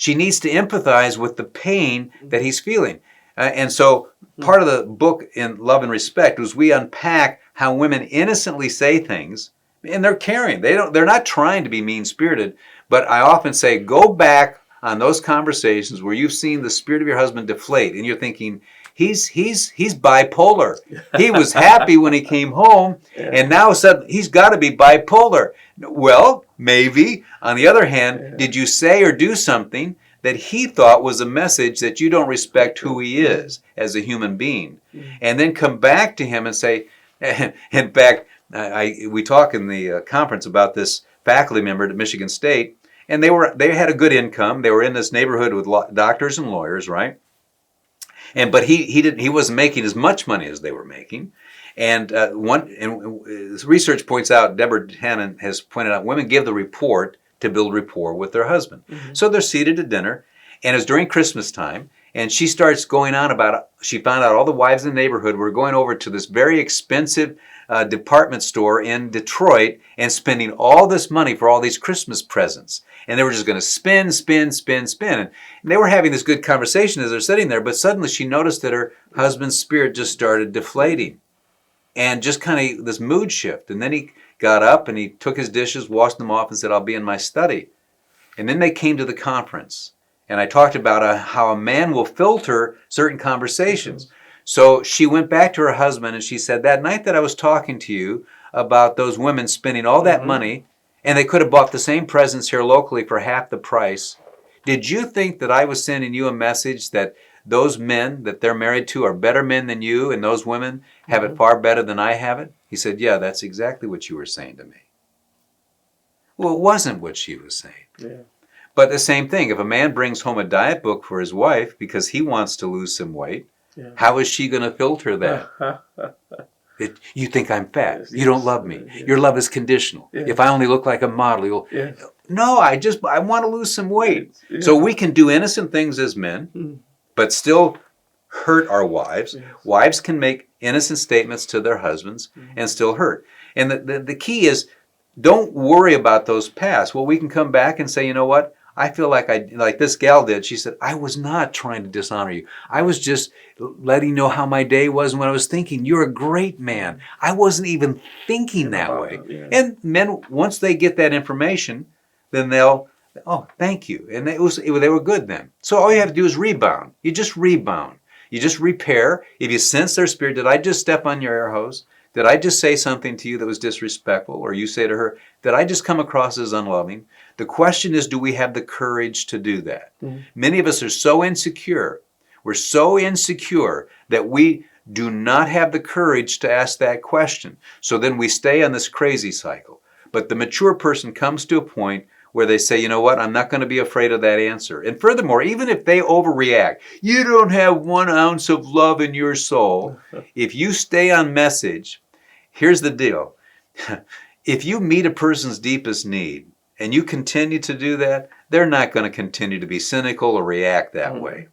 needs to empathize with the pain that he's feeling. And so part of the book in Love and Respect was we unpack how women innocently say things, and they're caring. They're not trying to be mean-spirited, but I often say, go back on those conversations where you've seen the spirit of your husband deflate, and you're thinking, he's bipolar. He was happy when he came home, and now suddenly he's got to be bipolar. Well, maybe. On the other hand, did you say or do something that he thought was a message that you don't respect who he is as a human being? And then come back to him and say, in fact, we talk in the conference about this faculty member at Michigan State, and they had a good income. They were in this neighborhood with doctors and lawyers, right? But he wasn't making as much money as they were making. And research points out, Deborah Hannon has pointed out, women give the report to build rapport with their husband. So they're seated at dinner, and it's during Christmas time, and she starts going on about, she found out all the wives in the neighborhood were going over to this very expensive department store in Detroit and spending all this money for all these Christmas presents. And they were just going to spin. And they were having this good conversation as they're sitting there, but suddenly she noticed that her husband's spirit just started deflating and just kind of this mood shift. And then he got up and he took his dishes, washed them off, and said, "I'll be in my study." And then they came to the conference. And I talked about how a man will filter certain conversations. So she went back to her husband and she said, "That night that I was talking to you about those women spending all that money, and they could have bought the same presents here locally for half the price, did you think that I was sending you a message that those men that they're married to are better men than you, and those women have it far better than I have it?" He said, "Yeah, that's exactly what you were saying to me." Well, it wasn't what she was saying. Yeah. But the same thing, if a man brings home a diet book for his wife because he wants to lose some weight, how is she going to filter that? You think I'm fat. You don't love me. Your love is conditional. If I only look like a model, you'll... No, I want to lose some weight. So we can do innocent things as men, but still hurt our wives. Wives can make innocent statements to their husbands and still hurt. And the key is, don't worry about those past. Well, we can come back and say, you know what? I feel like this gal did. She said, "I was not trying to dishonor you. I was just letting you know how my day was and what I was thinking. You're a great man. I wasn't even thinking that way." And men, once they get that information, then they'll, "Oh, thank you." And they were good then. So all you have to do is rebound. You just rebound. You just repair. If you sense their spirit, did I just step on your air hose? Did I just say something to you that was disrespectful? Or you say to her, did I just come across as unloving? The question is, do we have the courage to do that? Many of us are so insecure. We're so insecure that we do not have the courage to ask that question. So then we stay on this crazy cycle. But the mature person comes to a point where they say, you know what, I'm not going to be afraid of that answer. And furthermore, even if they overreact, you don't have 1 ounce of love in your soul. If you stay on message, here's the deal. If you meet a person's deepest need and you continue to do that, they're not going to continue to be cynical or react that way.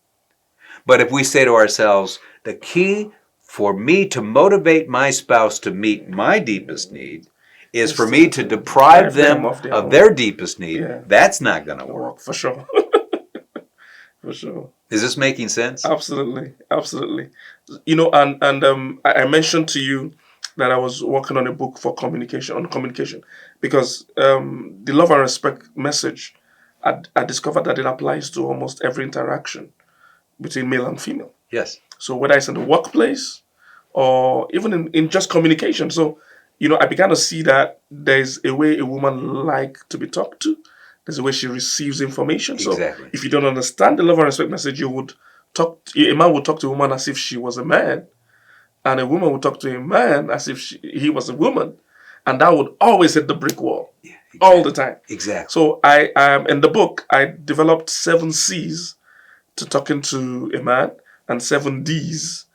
But if we say to ourselves, the key for me to motivate my spouse to meet my deepest need is for me to deprive them of their deepest need, that's not going to work. For sure. For sure. Is this making sense? Absolutely. You know, and I mentioned to you that I was working on a book for communication, because the love and respect message, I discovered that it applies to almost every interaction between male and female. Yes. So whether it's in the workplace or even in just communication. So, you know, I began to see that there's a way a woman likes to be talked to. There's a way she receives information. Exactly. So if you don't understand the love and respect message, a man would talk to a woman as if she was a man. and a woman would talk to a man as if he was a woman, and that would always hit the brick wall, Yeah, exactly. all the time. Exactly. So I in the book I developed 7 C's to talking to a man and 7 D's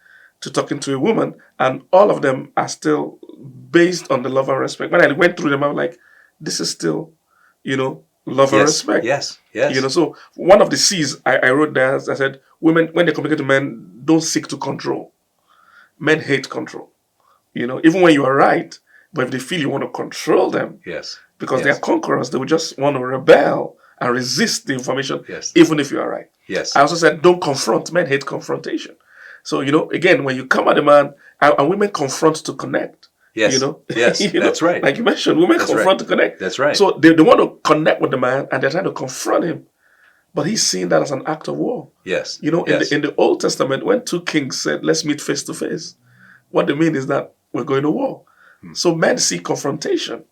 to talking to a woman, and all of them are still based on the love and respect. When I went through them, I was like, this is still, love and Yes. respect. Yes. Yes. So one of the C's I wrote there, I said, women, when they communicate to men, don't seek to control. Men hate control. Even when you are right, but if they feel you want to control them, Yes. because they Yes. are conquerors, they will just want to rebel and resist the information, Yes. even if you are right. Yes. I also said, don't confront. Men hate confrontation. So, again, when you come at a man, and women confront to connect. Yes. Yes. That's right. Like you mentioned, women That's confront right. to connect. That's right. So they want to connect with the man, and they're trying to confront him. But he's seeing that as an act of war. Yes. In the Old Testament, when 2 kings said, let's meet face to face, what they mean is that we're going to war. So men see confrontation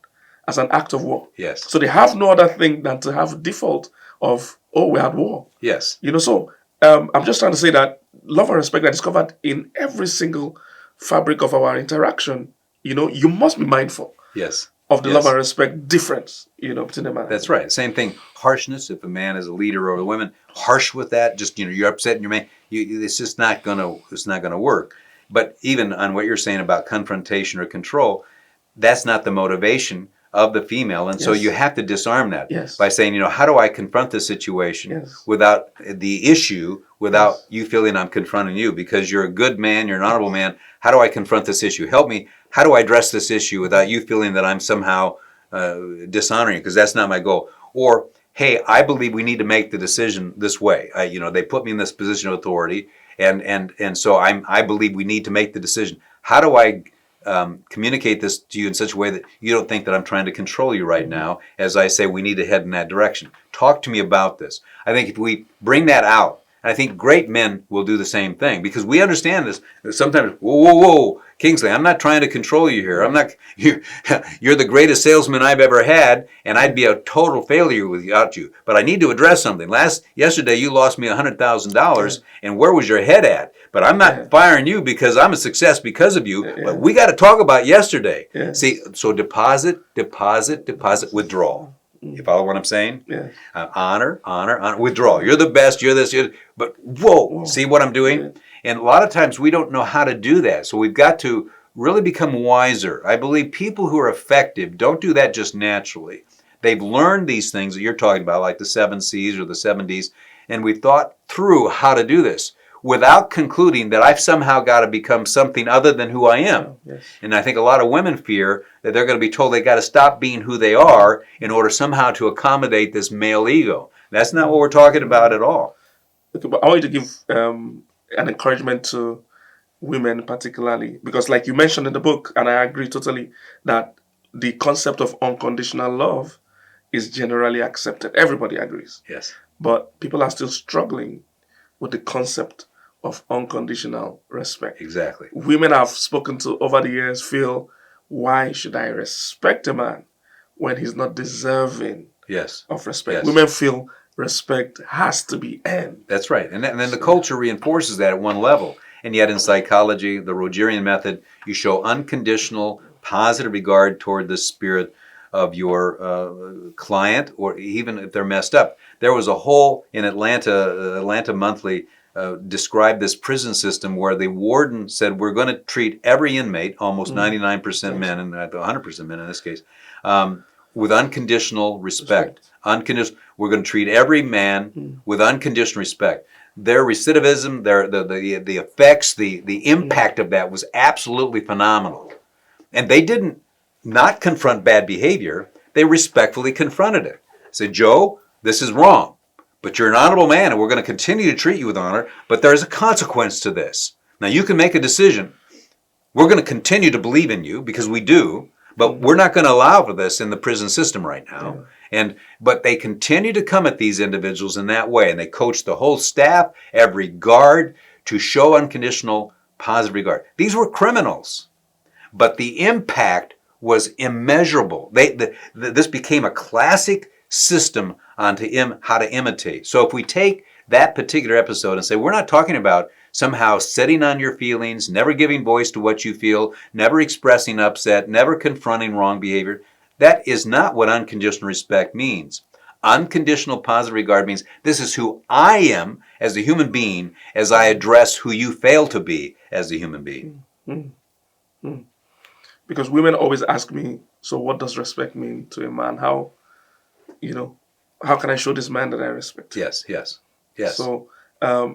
as an act of war. Yes. So they have no other thing than to have default of, we're at war. Yes. So I'm just trying to say that love and respect are discovered in every single fabric of our interaction. You must be mindful Yes. of the Yes. love and respect difference, between the man. That's right. Same thing. Harshness. If a man is a leader over the women, harsh with that. Just you're upset in your man. It's just not gonna work. But even on what you're saying about confrontation or control, that's not the motivation of the female, and so Yes. you have to disarm that Yes. by saying, how do I confront the situation Yes. without the issue, without you feeling I'm confronting you, because you're a good man, you're an honorable man. How do I confront this issue? Help me. How do I address this issue without you feeling that I'm somehow dishonoring you? Because that's not my goal. Or, hey, I believe we need to make the decision this way. They put me in this position of authority, and so I believe we need to make the decision. How do I communicate this to you in such a way that you don't think that I'm trying to control you right now, as I say we need to head in that direction? Talk to me about this. I think if we bring that out, and I think great men will do the same thing, because we understand this. Sometimes, whoa, Kingsley, I'm not trying to control you here. I'm not. You're the greatest salesman I've ever had, and I'd be a total failure without you. But I need to address something. Yesterday, you lost me $100,000, and where was your head at? But I'm not firing you because I'm a success because of you. But we got to talk about yesterday. See, so deposit, withdrawal. You follow what I'm saying? Yeah. Honor, withdrawal. You're the best. You're this. But whoa, see what I'm doing? Yeah. And a lot of times we don't know how to do that. So we've got to really become wiser. I believe people who are effective don't do that just naturally. They've learned these things that you're talking about, like the 7 C's or the 7 D's, and we've thought through how to do this without concluding that I've somehow got to become something other than who I am. Yes. And I think a lot of women fear that they're going to be told they got to stop being who they are in order somehow to accommodate this male ego. That's not what we're talking about at all. Okay, but I want you to give an encouragement to women particularly, because like you mentioned in the book, and I agree totally, that the concept of unconditional love is generally accepted. Everybody agrees. Yes. But people are still struggling with the concept of unconditional respect. Exactly. Women I've spoken to over the years feel, why should I respect a man when he's not deserving Yes. of respect? Yes. Women feel respect has to be earned. That's right. And then the culture reinforces that at one level. And yet in psychology, the Rogerian method, you show unconditional, positive regard toward the spirit of your client, or even if they're messed up. There was a whole, in Atlanta Monthly, described this prison system where the warden said, we're going to treat every inmate, almost 99% men, and 100% men in this case, with unconditional respect. We're going to treat every man with unconditional respect. Their recidivism, the effects, the impact of that was absolutely phenomenal. And they didn't not confront bad behavior, they respectfully confronted it. Said, Joe, this is wrong, but you're an honorable man and we're going to continue to treat you with honor, but there's a consequence to this. Now you can make a decision. We're going to continue to believe in you because we do, but we're not going to allow for this in the prison system right now. But they continue to come at these individuals in that way, and they coach the whole staff, every guard, to show unconditional positive regard. These were criminals, but the impact was immeasurable. This became a classic system on how to imitate. So if we take that particular episode and say, we're not talking about somehow sitting on your feelings, never giving voice to what you feel, never expressing upset, never confronting wrong behavior. That is not what unconditional respect means. Unconditional positive regard means this is who I am as a human being as I address who you fail to be as a human being. Because women always ask me, so what does respect mean to a man? How can I show this man that I respect him? Yes. So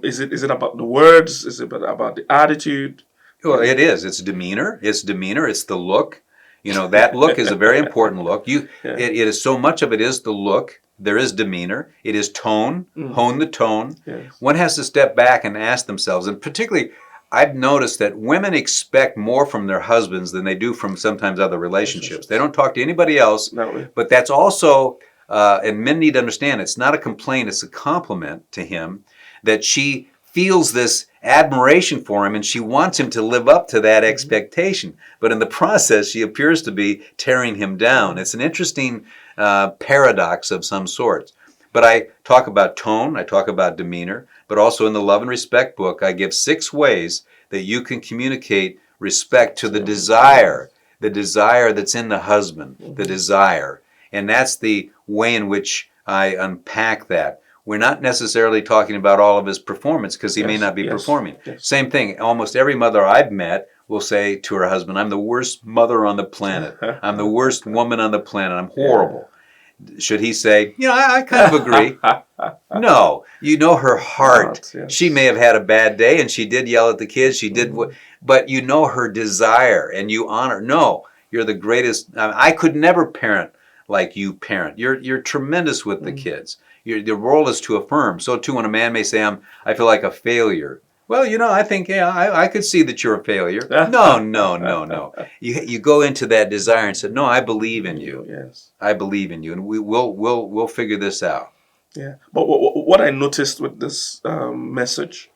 is it about the words? Is it about the attitude? Well, it is. It's demeanor. It's the look. That look is a very important look. It is so much of it is the look. There is demeanor. It is tone. Hone the tone. Yes. One has to step back and ask themselves, and particularly I've noticed that women expect more from their husbands than they do from sometimes other relationships. They don't talk to anybody else, but that's also, and men need to understand, it's not a complaint, it's a compliment to him that she feels this admiration for him and she wants him to live up to that expectation. But in the process, she appears to be tearing him down. It's an interesting paradox of some sort. But I talk about tone, I talk about demeanor, but also in the Love and Respect book, I give 6 ways that you can communicate respect to the desire that's in the husband, the desire. And that's the way in which I unpack that. We're not necessarily talking about all of his performance because he may not be performing. Yes. Same thing, almost every mother I've met will say to her husband, I'm the worst mother on the planet. I'm the worst woman on the planet. I'm horrible. Should he say, I kind of agree? No, her heart. Yes. She may have had a bad day and she did yell at the kids. She did, but her desire and you honor. No, you're the greatest. I could never parent like you parent. You're tremendous with the kids. The role is to affirm. So too, when a man may say, I feel like a failure. Well, I think, I could see that you're a failure. No. You go into that desire and say, no, I believe in you. Yes. I believe in you, and we'll figure this out. Yeah. But what I noticed with this message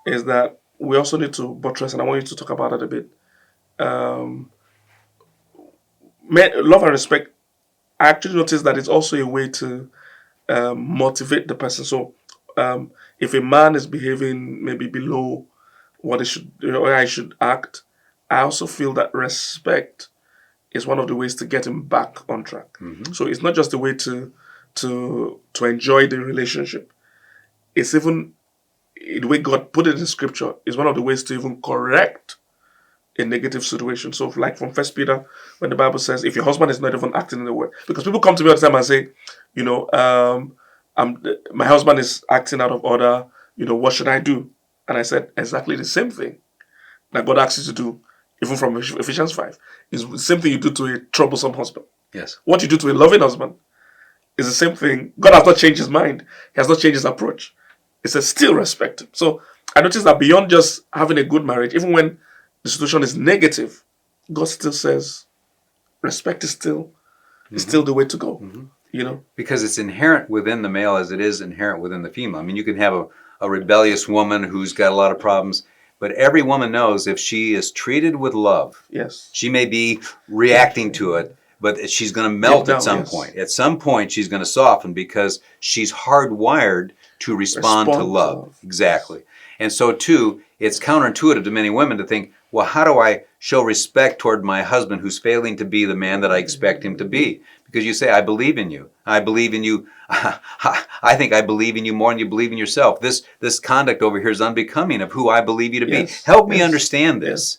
is that we also need to buttress, and I want you to talk about it a bit. Love and respect, I actually noticed that it's also a way to motivate the person. So if a man is behaving maybe below what he should, or I should act, I also feel that respect is one of the ways to get him back on track. Mm-hmm. So it's not just a way to enjoy the relationship. It's even the way God put it in Scripture is one of the ways to even correct a negative situation. So like from 1 Peter, when the Bible says, if your husband is not even acting in the word, because people come to me all the time and say, my husband is acting out of order, what should I do? And I said, exactly the same thing that God asks you to do, even from Ephesians 5. Is the same thing you do to a troublesome husband. Yes. What you do to a loving husband is the same thing. God has not changed his mind. He has not changed his approach. It says still respect him. So I noticed that beyond just having a good marriage, even when the situation is negative, God still says respect is still the way to go. Mm-hmm. Because it's inherent within the male as it is inherent within the female. I mean, you can have a rebellious woman who's got a lot of problems, but every woman knows if she is treated with love, yes, she may be reacting to it, but she's going to melt at some point. At some point, she's going to soften because she's hardwired to respond to love. Exactly. And so, too, it's counterintuitive to many women to think, well, how do I show respect toward my husband who's failing to be the man that I expect him to be? Because you say, I believe in you. I believe in you. I think I believe in you more than you believe in yourself. This conduct over here is unbecoming of who I believe you to be. Help me understand this.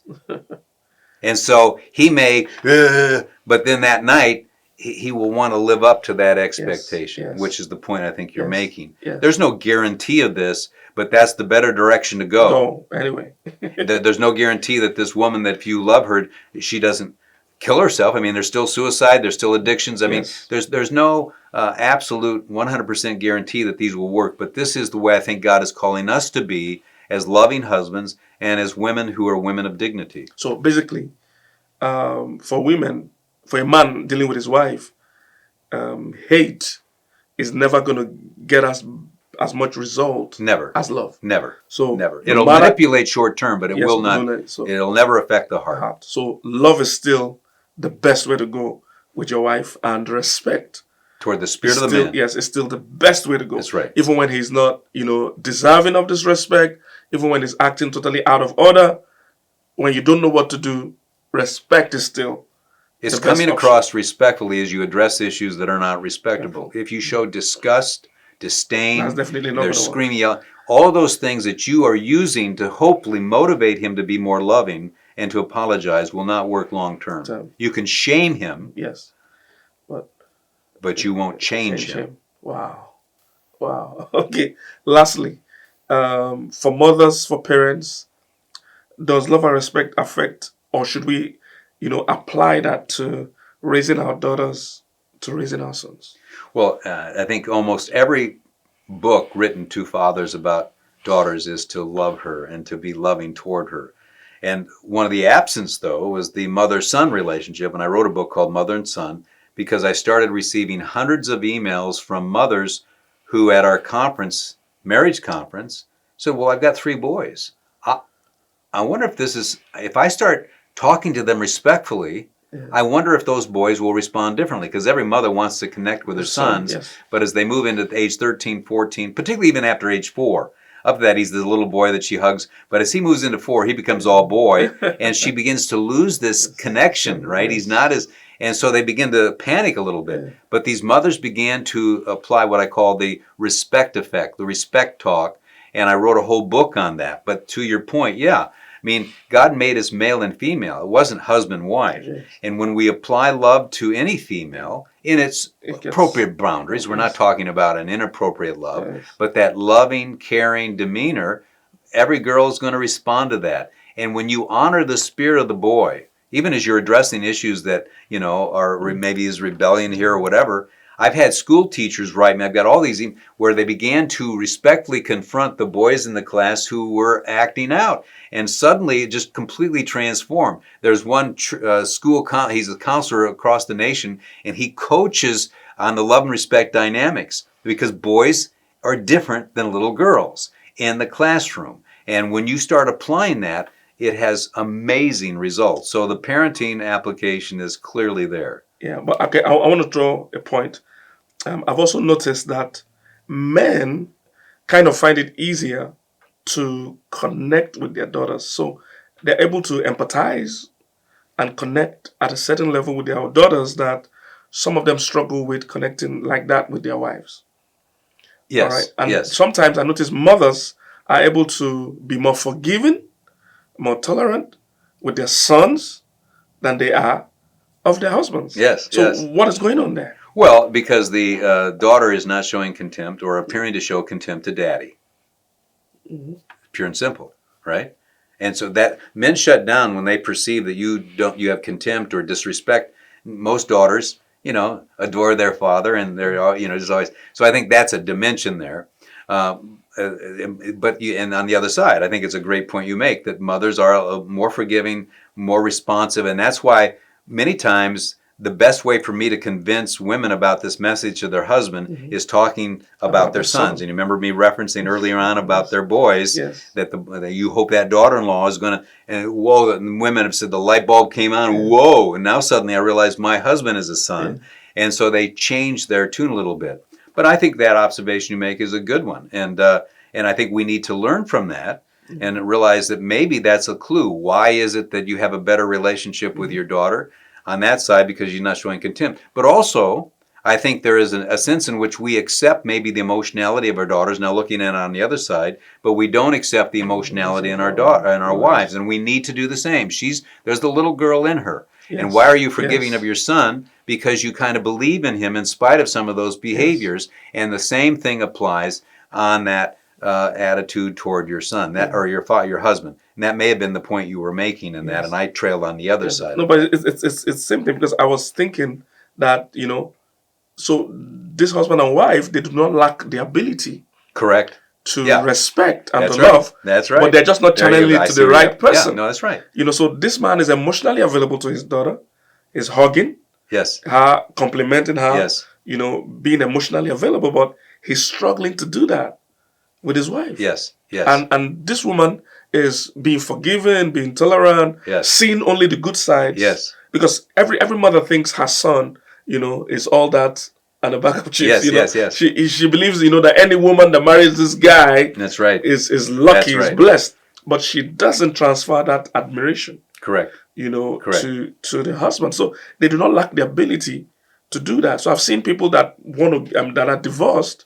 And so he may, but then that night, he will want to live up to that expectation, which is the point I think you're making. Yes. There's no guarantee of this, but that's the better direction to go. Anyway. There's no guarantee that this woman, that if you love her, she doesn't kill herself. I mean, there's still suicide, there's still addictions. I mean, there's no absolute 100% guarantee that these will work, but this is the way I think God is calling us to be as loving husbands and as women who are women of dignity. So basically, for women, for a man dealing with his wife, hate is never going to get us as much result as love. Never. So never. It'll manipulate short term, but it will not. It'll never affect the heart. So love is still the best way to go with your wife, and respect toward the spirit of the man. Yes, it's still the best way to go. That's right. Even when he's not, deserving of this respect, even when he's acting totally out of order, when you don't know what to do, respect is still It's the best coming option. across respectfully as you address issues that are not respectable. If you show disgust, disdain, That's definitely not they're going to work. screaming, yelling, all those things that you are using to hopefully motivate him to be more loving and to apologize will not work long term. You can shame him, Yes, but you won't change him. Wow. Okay. Lastly, for mothers, for parents, does love and respect affect, or should we, apply that to raising our daughters, to raising our sons? Well, I think almost every book written to fathers about daughters is to love her and to be loving toward her. And one of the absence, though, was the mother-son relationship. And I wrote a book called Mother and Son because I started receiving hundreds of emails from mothers who at our conference, marriage conference, said, well, I've got 3 boys. I wonder if I start talking to them respectfully, I wonder if those boys will respond differently, because every mother wants to connect with their sons, yes. But as they move into age 13, 14, particularly even after age 4, up to that he's the little boy that she hugs, but as he moves into 4, he becomes all boy, and she begins to lose this connection, right? He's not as, and so they begin to panic a little bit. But these mothers began to apply what I call the respect effect, the respect talk, and I wrote a whole book on that. But to your point, I mean, God made us male and female. It wasn't husband-wife. Yes. And when we apply love to any female in its appropriate boundaries, we're not talking about an inappropriate love, but that loving, caring demeanor, every girl is going to respond to that. And when you honor the spirit of the boy, even as you're addressing issues that, are maybe his rebellion here or whatever, I've had school teachers write me, I've got all these where they began to respectfully confront the boys in the class who were acting out. And suddenly it just completely transformed. There's one school, he's a counselor across the nation, and he coaches on the love and respect dynamics because boys are different than little girls in the classroom. And when you start applying that, it has amazing results. So the parenting application is clearly there. Yeah, but okay, I want to draw a point. I've also noticed that men kind of find it easier to connect with their daughters. So they're able to empathize and connect at a certain level with their daughters that some of them struggle with connecting like that with their wives. Yes. All right? And yes. sometimes I notice mothers are able to be more forgiving, more tolerant with their sons than they are of their husbands. Yes. So yes. what is going on there? Well, because the daughter is not showing contempt or appearing to show contempt to daddy. Mm-hmm. Pure and simple, right? And so that men shut down when they perceive that you have contempt or disrespect. Most daughters, adore their father, and they're just always. So I think that's a dimension there. But and on the other side, I think it's a great point you make that mothers are more forgiving, more responsive, and that's why many times the best way for me to convince women about this message to their husband is talking about their sons. And you remember me referencing earlier on about their boys, that you hope that daughter-in-law is going to, and whoa, and women have said the light bulb came on, whoa, and now suddenly I realize my husband is a son. And so they change their tune a little bit. But I think that observation you make is a good one. And I think we need to learn from that and realize that maybe that's a clue. Why is it that you have a better relationship with your daughter? On that side, because you're not showing contempt. But also, I think there is a sense in which we accept maybe the emotionality of our daughters, now looking at it on the other side, but we don't accept the emotionality in our daughter and our wives, and we need to do the same. There's the little girl in her. Yes. And why are you forgiving of your son? Because you kind of believe in him in spite of some of those behaviors, and the same thing applies on that attitude toward your son, or your husband. And that may have been the point you were making in that, and I trailed on the other side. No, but it's simply because I was thinking that, so this husband and wife, they do not lack the ability. Correct. To respect and that's to right. love. That's right. But they're just not channeling it to the right person. Yeah, no, that's right. So this man is emotionally available to his daughter, is hugging, her, complimenting her, being emotionally available, but he's struggling to do that with his wife. Yes, yes. And this woman is being forgiving, being tolerant, seeing only the good sides. Yes. Because every mother thinks her son, is all that and a bag of chips. Yes, you know? yes. She believes, that any woman that marries this guy That's right. is lucky, That's is right. blessed. But she doesn't transfer that admiration, Correct. Correct. to the husband. So they do not lack the ability to do that. So I've seen people that that are divorced,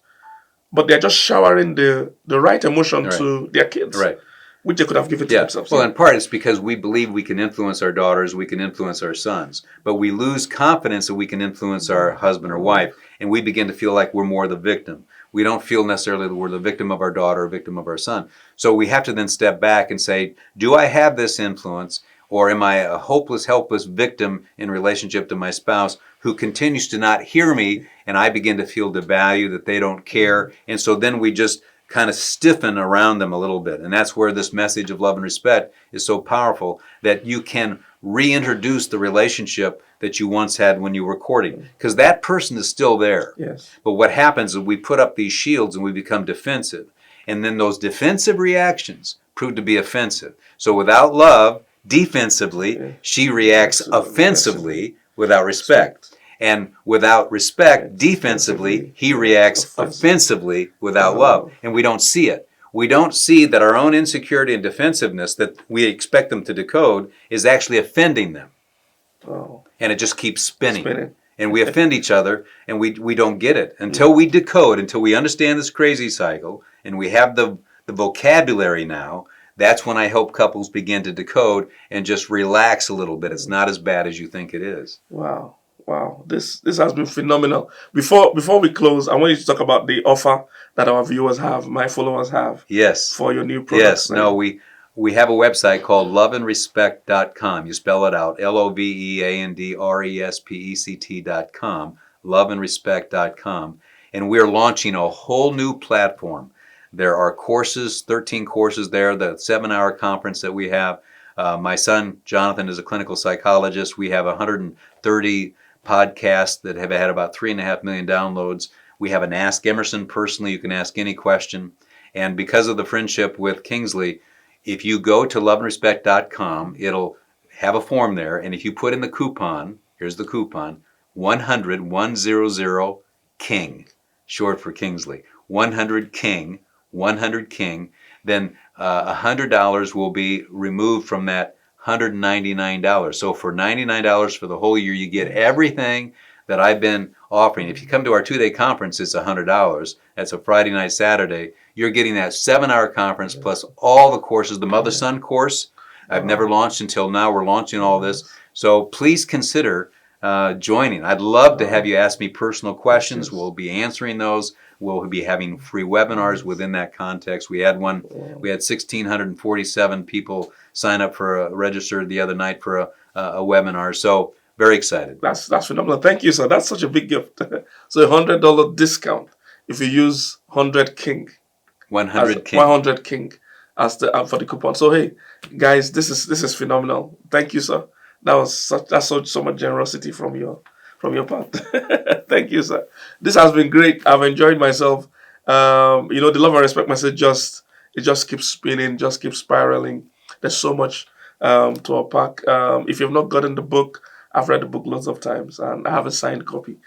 but they're just showering the right emotion Right. to their kids, Right. which they could have given to themselves. Well, in part, it's because we believe we can influence our daughters, we can influence our sons, but we lose confidence that we can influence our husband or wife, and we begin to feel like we're more the victim. We don't feel necessarily that we're the victim of our daughter or victim of our son. So we have to then step back and say, do I have this influence, or am I a hopeless, helpless victim in relationship to my spouse who continues to not hear me, and I begin to feel devalued, that they don't care, and so then we just kind of stiffen around them a little bit. And that's where this message of love and respect is so powerful, that you can reintroduce the relationship that you once had when you were courting, because that person is still there. Yes. But what happens is we put up these shields and we become defensive, and then those defensive reactions prove to be offensive. So without love, defensively, she reacts offensively without respect. And without respect, defensively, he reacts offensively without love. And we don't see it. We don't see that our own insecurity and defensiveness that we expect them to decode is actually offending them. Oh. And it just keeps spinning. And we offend each other, and we don't get it. Until we decode, until we understand this crazy cycle, and we have the vocabulary now, that's when I hope couples begin to decode and just relax a little bit. It's not as bad as you think it is. Wow. This has been phenomenal. Before we close, I want you to talk about the offer that our viewers have, my followers have. Yes. For your new products. Yes. No, we have a website called loveandrespect.com. You spell it out, loveandrespect.com, loveandrespect.com. And we're launching a whole new platform. There are courses, 13 courses there, the 7-hour conference that we have. My son, Jonathan, is a clinical psychologist. We have 130 podcasts that have had about 3.5 million downloads. We have an Ask Emerson personally. You can ask any question. And because of the friendship with Kingsley, if you go to loveandrespect.com, it'll have a form there. And if you put in the coupon, here's the coupon, 100 King, short for Kingsley, 100 King, then $100 will be removed from that $199. So for $99 for the whole year, you get everything that I've been offering. If you come to our 2-day conference, it's $100. That's a Friday night, Saturday. You're getting that 7-hour conference plus all the courses. The Mother-Son course, I've never launched until now. We're launching all this. So please consider joining. I'd love to have you ask me personal questions. We'll be answering those. We'll be having free webinars within that context. We had 1,647 people sign up for registered the other night for a webinar. So very excited. That's phenomenal. Thank you, sir. That's such a big gift. So $100 discount if you use 100 King. 100 King. 100 King as for the coupon. So hey, guys, this is phenomenal. Thank you, sir. That's so much generosity from your part. Thank you, sir. This has been great. I've enjoyed myself. The love and respect message just keeps spinning, just keeps spiraling. There's so much to unpack. If you've not gotten the book, I've read the book lots of times and I have a signed copy.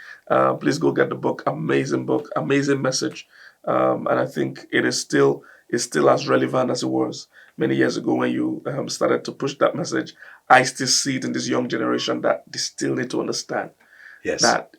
Please go get the book. Amazing book, amazing message. And I think it's still as relevant as it was many years ago when you started to push that message. I still see it in this young generation that they still need to understand. Yes. That,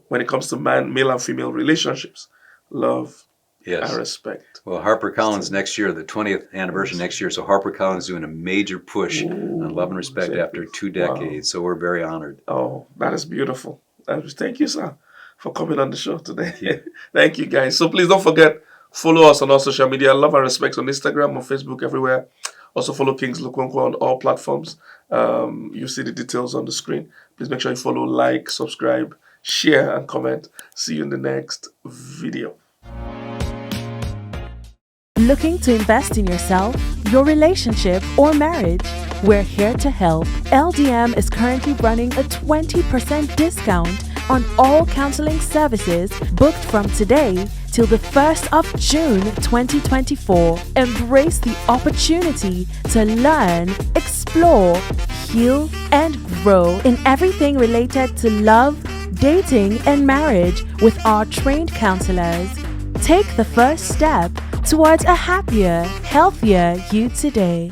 when it comes to male and female relationships, love and respect. Well, HarperCollins next year, the 20th anniversary next year, so HarperCollins is doing a major push on love and respect after 2 decades. Wow. So we're very honored. Oh, that is beautiful. Thank you, sir, for coming on the show today. Thank you, guys. So please don't forget, follow us on all social media. Love and respect on Instagram, on Facebook, everywhere. Also follow Kingsley Okonkwo on all platforms. You see the details on the screen. Please make sure you follow, like, subscribe, share, and comment. See you in the next video. Looking to invest in yourself, your relationship, or marriage? We're here to help. LDM is currently running a 20% discount on all counseling services booked from today till the 1st of June 2024. Embrace the opportunity to learn, explore, heal, and grow in everything related to love, dating, and marriage with our trained counselors. Take the first step towards a happier, healthier you today.